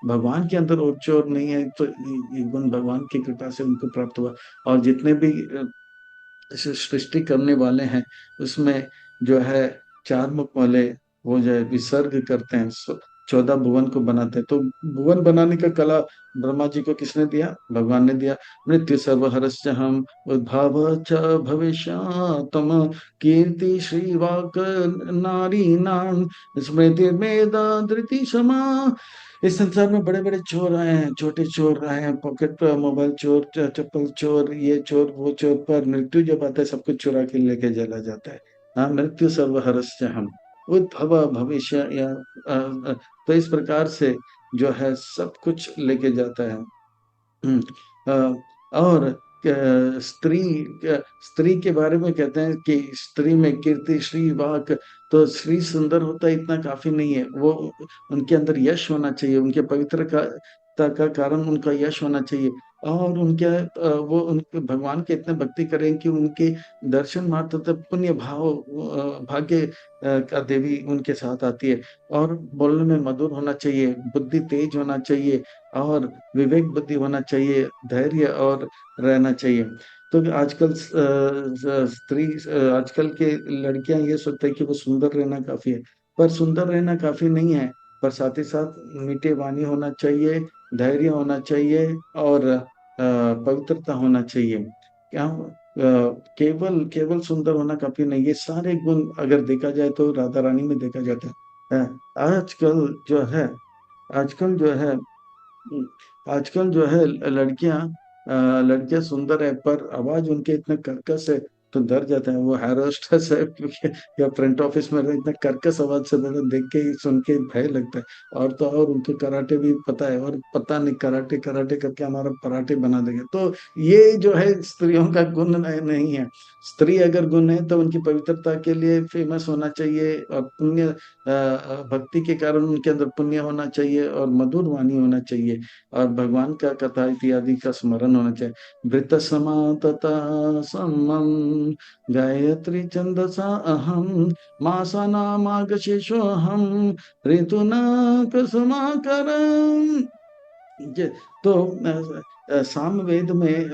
भगवान के अंदर और चोर नहीं है। तो ये गुण भगवान की कृपा से उनको प्राप्त हुआ। और जितने भी इसे सृष्टि करने वाले हैं, उसमें जो है चार मुख वाले, वो जो है विसर्ग करते हैं, 14 भुवन को बनाते हैं। तो भुवन बनाने का कला ब्रह्मा जी को किसने दिया? भगवान ने दिया। मृत्यु सर्वहरश्च हम उद्भव च भविष्यातम कीर्ति श्रीवाक नारी नाम स्मृति मेधा धृति क्षमा। इस संसार में बड़े बड़े चोर आए हैं, छोटे चोर आए हैं, पॉकेट पर मोबाइल चोर, चप्पल चोर, ये चोर वो चोर, पर मृत्यु जब आता है सब कुछ चुरा के लेके चला जाता है। हाँ, मृत्यु सर्वहरश्च हम उद्भव भविष्य या तो इस प्रकार से जो है सब कुछ लेके जाता है। हम्म, और स्त्री स्त्री के बारे में कहते हैं कि स्त्री में कीर्ति श्री वाक। तो स्त्री सुंदर होता है इतना काफी नहीं है, वो उनके अंदर यश होना चाहिए, उनके पवित्रता का कारण उनका यश होना चाहिए। और उनके वो उनके भगवान के इतने भक्ति करें कि उनके दर्शन मात्र तक पुण्य भाव भाग्य का देवी उनके साथ आती है। और बोलने में मधुर होना चाहिए, बुद्धि तेज होना चाहिए, और विवेक बुद्धि होना चाहिए, धैर्य और रहना चाहिए। तो आजकल आजकल के लड़कियां ये सोचते हैं कि वो सुंदर रहना काफी है, पर सुंदर रहना काफी नहीं है, पर साथ ही साथ मीठे वाणी होना चाहिए, धैर्य होना चाहिए, और पवित्रता होना चाहिए। क्या केवल केवल सुंदर होना काफी नहीं, ये सारे गुण अगर देखा जाए तो राधा रानी में देखा जाता है। आजकल जो है आजकल जो है आजकल जो है लड़कियां सुंदर है, पर आवाज उनके इतने कर्कश है तो डर जाते हैं। वो हेयर होस्टेस है क्योंकि या फ्रंट ऑफिस में रहे, इतना कर्कश आवाज से मतलब देख के ही सुन के भय लगता है। और तो और उनको कराटे भी पता है, और पता नहीं कराटे कराटे करके हमारा पराठे बना देंगे। तो ये जो है स्त्रियों का गुण नहीं है। स्त्री अगर गुण है तो उनकी पवित्रता के लिए फेमस होना चाहिए, और पुण्य भक्ति के कारण उनके अंदर पुण्य होना चाहिए, और मधुर वाणी होना चाहिए, और भगवान का कथा इत्यादि का स्मरण होना चाहिए। वृत समा तथा समम गायत्री छंदसा अहम मासा नामागशेषो अहम ऋतुना कुसुमाकरम। ये तो साम वेद में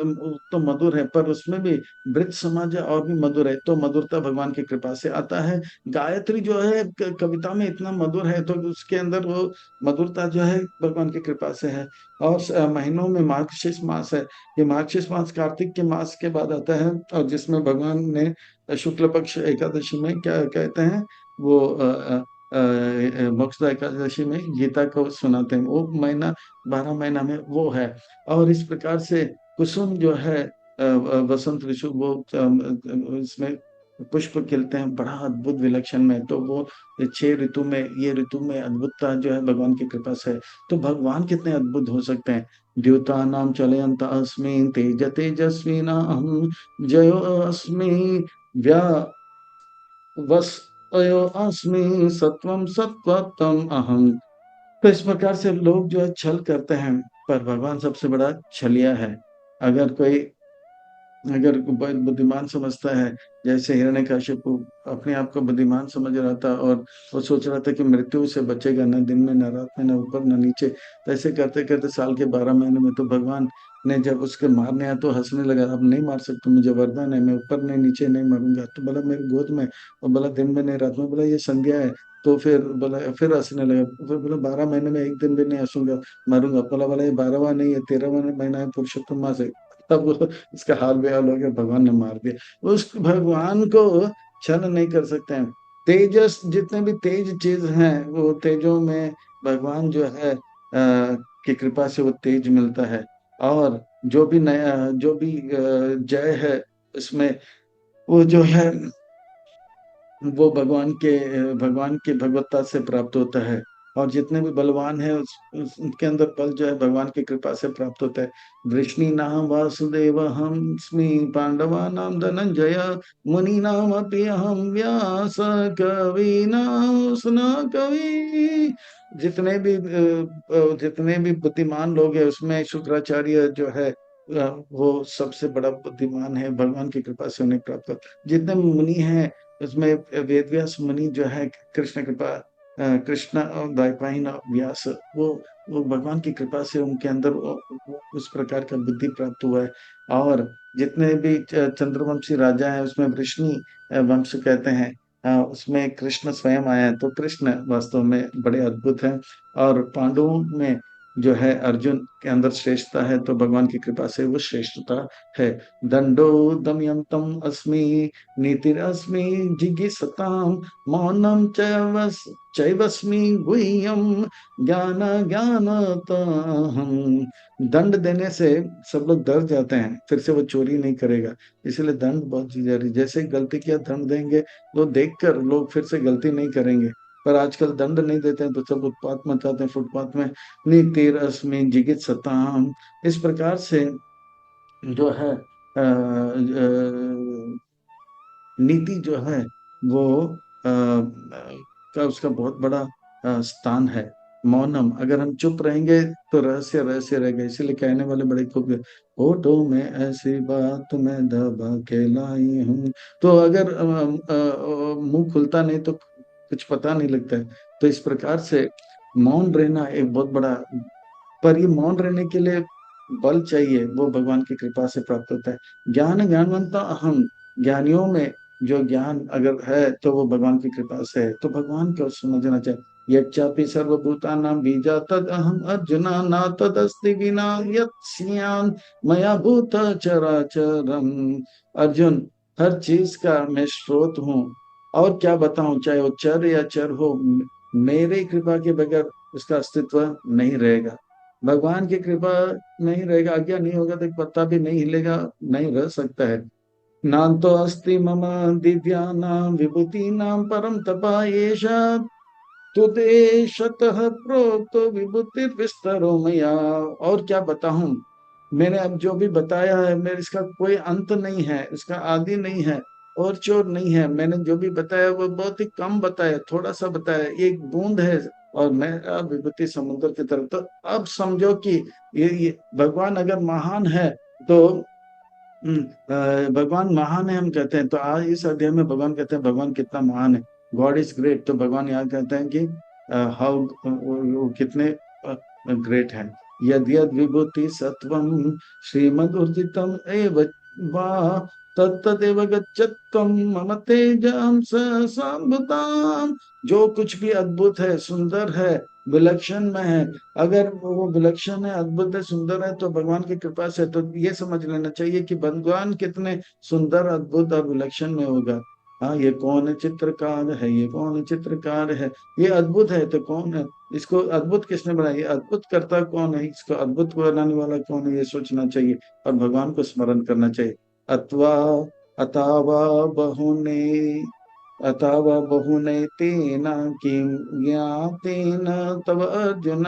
तो मधुर है, पर उसमें भी वृत्त समाज और भी मधुर है, तो मधुरता भगवान की कृपा से आता है। गायत्री जो है कविता में इतना मधुर है, तो उसके अंदर वो मधुरता जो है भगवान की कृपा से है। और महीनों में मार्गशीर्ष मास है। ये मार्गशीर्ष मास कार्तिक के मास के बाद आता है, और जिसमें भगवान ने शुक्ल पक्ष एकादशी में क्या कहते हैं, वो मोक्षदा एकादशी में गीता को सुनाते हैं। वो महीना 12 महीना में वो है। और इस प्रकार से कुसुम जो है वसंत ऋतु, वो इसमें पुष्प खिलते हैं बड़ा अद्भुत विलक्षण में। तो वो 6 ऋतु में, ये ऋतु में अद्भुतता जो है भगवान की कृपा से है। तो भगवान कितने अद्भुत हो सकते हैं। द्योता नाम चलयंत अस्मि तेज तेजस्वी नाम जयो अस्मि व्या वस अयो अस्मि सत्वम सत्वतम अहम। तो इस प्रकार से लोग जो है छल करते हैं, पर भगवान सबसे बड़ा छलिया है। अगर कोई अगर बुद्धिमान समझता है, जैसे हिरण्यकशिपु अपने आप को बुद्धिमान समझ रहा था, और वो सोच रहा था कि मृत्यु से बचेगा, न दिन में न रात में न ऊपर न नीचे। तो ऐसे करते करते साल के 12 महीने में तो भगवान ने जब उसके मारने आया तो हंसने लगा, अब नहीं मार सकते, मुझे वरदान है, मैं ऊपर नहीं नीचे नहीं मारूंगा। तो बोला मेरे गोद में, और बोला दिन में नहीं रात में, बोला ये संध्या है। तो फिर बोला, फिर हंसने लगा, फिर बोला 12 महीने में एक दिन भी नहीं हंसूंगा, मारूंगा। बोला बोला ये 12वां नहीं है, 13वां महीना है पुरुषोत्तम मास है। तब वो इसका हाल बेहाल हो गया, भगवान ने मार दिया। उस भगवान को छल नहीं कर सकते हैं। तेजस, जितने भी तेज चीज हैं, वो तेजों में भगवान जो है की कृपा से वो तेज मिलता है। और जो भी नया, जो भी जय है उसमें, वो जो है वो भगवान के भगवत्ता से प्राप्त होता है। और जितने भी बलवान है उनके अंदर बल जो है भगवान की कृपा से प्राप्त होता है। वृष्णि नाम वासुदेव हम स्मि पांडवा नाम धनंजय मुनि नाम अपि अहम व्यास कवि नाम कवि। जितने भी बुद्धिमान लोग हैं उसमें शुक्राचार्य जो है वो सबसे बड़ा बुद्धिमान है, भगवान की कृपा से उन्हें प्राप्त होता है। जितने मुनि हैं उसमें वेदव्यास मुनि जो है, कृष्ण कृपा कृष्ण और द्वैपायन व्यास, वो भगवान की कृपा से उनके अंदर वो उस प्रकार का बुद्धि प्राप्त हुआ है। और जितने भी चंद्रवंशी राजा हैं उसमें वृष्णि वंश कहते हैं, उसमें कृष्ण स्वयं आए हैं, तो कृष्ण वास्तव में बड़े अद्भुत हैं। और पांडवों में जो है अर्जुन के अंदर श्रेष्ठता है, तो भगवान की कृपा से वो श्रेष्ठता है। दंडो दमयंतम अस्मि नीतिरस्मि जिगीषताम् मौनम चैवस्मि गुह्यम ज्ञान ज्ञानतहम्। दंड देने से सब लोग डर जाते हैं, फिर से वो चोरी नहीं करेगा। इसलिए दंड बहुत जरूरी। जैसे गलती किया दंड देंगे, वो देखकर लोग फिर से गलती नहीं करेंगे। पर आजकल दंड नहीं देते हैं तो सब उत्पात मचाते हैं फुटपाथ में। नीति रश्मि जिगित सताम, इस प्रकार से जो है नीति जो है वो का उसका बहुत बड़ा स्थान है। मौनम, अगर हम चुप रहेंगे तो रहस्य रहस्य रहेगा। इसीलिए कहने वाले बड़े खूब, होठों में ऐसी बात मैं दबा के लाई हूँ। तो अगर मुंह खुलता नहीं तो कुछ पता नहीं लगता है। तो इस प्रकार से मौन रहना एक बहुत बड़ा, पर ये मौन रहने के लिए बल चाहिए, वो भगवान की कृपा से प्राप्त होता है। ज्ञान ज्ञानवंता अहम, ज्ञानियों में जो ज्ञान अगर है तो वो भगवान की कृपा से है। तो भगवान को समझना चाहिए। यच्चापि सर्वभूतानां बीजा तद अहम अर्जुना ना तदस्ति विना यत् स्यान् मया भूत चराचरम। अर्जुन, हर चीज का मैं स्रोत हूँ, और क्या बताऊं, चाहे वो चर या चर हो, मेरे कृपा के बगैर उसका अस्तित्व नहीं रहेगा। भगवान की कृपा नहीं रहेगा, आज्ञा नहीं होगा तो एक पत्ता भी नहीं हिलेगा, नहीं रह सकता है। नाम तो अस्ति मम दिव्या नाम विभूति नाम परम तपा एषा तुदेशतः प्रोक्तो विभूति विस्तरो मया। और क्या बताऊं, मैंने अब जो भी बताया है, मेरे इसका कोई अंत नहीं है, इसका आदि नहीं है और चोर नहीं है। मैंने जो भी बताया वो बहुत ही कम बताया, थोड़ा सा बताया, एक बूंद है। और मैं विभूति समुद्र की तरफ। तो अब समझो कि ये भगवान अगर महान है तो भगवान महान है हम कहते हैं, तो आज इस अध्याय में भगवान कहते हैं भगवान कितना महान है, गॉड इज ग्रेट। तो भगवान यहाँ कहते हैं कि हाउ वो कितने ग्रेट हैं। यद यद विभूति सत्वम श्रीमदुर्जितम एव वा तत्तदेव गच्छत्वम मम तेजं संभुताम। जो कुछ भी अद्भुत है, सुंदर है, विलक्षण में है, अगर वो विलक्षण है, अद्भुत है, सुंदर है, तो भगवान की कृपा से। तो ये समझ लेना चाहिए कि भगवान कितने सुंदर, अद्भुत और विलक्षण में होगा। हाँ, ये कौन चित्रकार है, ये कौन चित्रकार है, ये अद्भुत है तो कौन है, इसको अद्भुत किसने बनाया, ये अद्भुत करता कौन है, इसको अद्भुत बनाने वाला कौन है, ये सोचना चाहिए और भगवान को स्मरण करना चाहिए। अथवा अथवा बहुने अथवा बहुनैतेन किं ज्ञातेन तव अर्जुन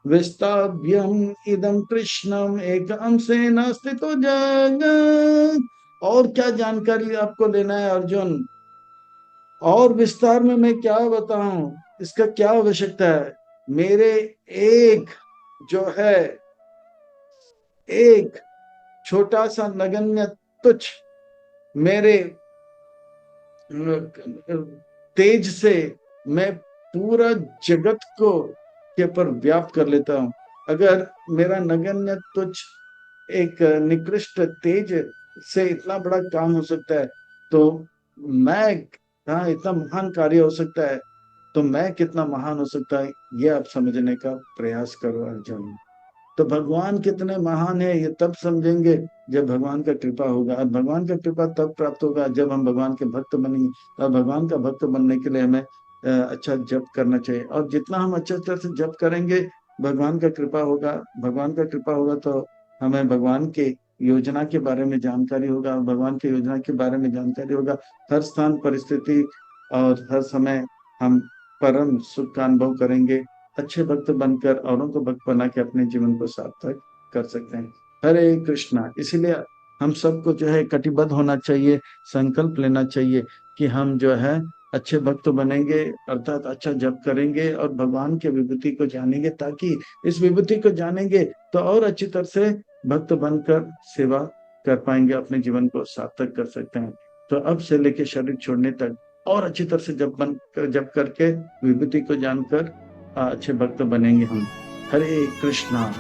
विस्ताभ्यम इदं कृष्णम एक अंशेन स्थितो जगत्। और क्या जानकारी आपको लेना है अर्जुन, और विस्तार में मैं क्या बताऊं, इसका क्या आवश्यकता है। मेरे एक जो है, एक छोटा सा नगण्य तुच्छ मेरे तेज से मैं पूरा जगत को के पर व्याप्त कर लेता हूं। अगर मेरा नगण्य तुच्छ एक निकृष्ट तेज से इतना बड़ा काम हो सकता है, तो मैं, हाँ, इतना महान कार्य हो सकता है, तो मैं कितना महान हो सकता है, ये आप समझने का प्रयास करो अर्जुन। तो भगवान कितने महान है ये तब समझेंगे जब भगवान का कृपा होगा। और भगवान का कृपा तब प्राप्त होगा जब हम भगवान के भक्त बनेंगे। और भगवान का भक्त बनने के लिए हमें अच्छा जप करना चाहिए, और जितना हम अच्छे तरह से जप करेंगे भगवान का कृपा होगा। भगवान का कृपा होगा तो हमें भगवान के योजना के बारे में जानकारी होगा, भगवान की योजना के बारे में जानकारी होगा। हर स्थान, परिस्थिति और हर समय हम परम सुख का अनुभव करेंगे। अच्छे भक्त बनकर औरों को भक्त बना के अपने जीवन को सार्थक कर सकते हैं। हरे कृष्णा। इसीलिए हम सबको जो है कटिबद्ध होना चाहिए, संकल्प लेना चाहिए कि हम जो है अच्छे भक्त बनेंगे, अर्थात अच्छा जप करेंगे और भगवान के विभूति को जानेंगे, ताकि इस विभूति को जानेंगे तो और अच्छी तरह से भक्त बनकर सेवा कर पाएंगे, अपने जीवन को सार्थक कर सकते हैं। तो अब से लेके शरीर छोड़ने तक और अच्छी तरह से जप करके विभूति को जानकर अच्छे भक्त बनेंगे हम। हरे कृष्णा।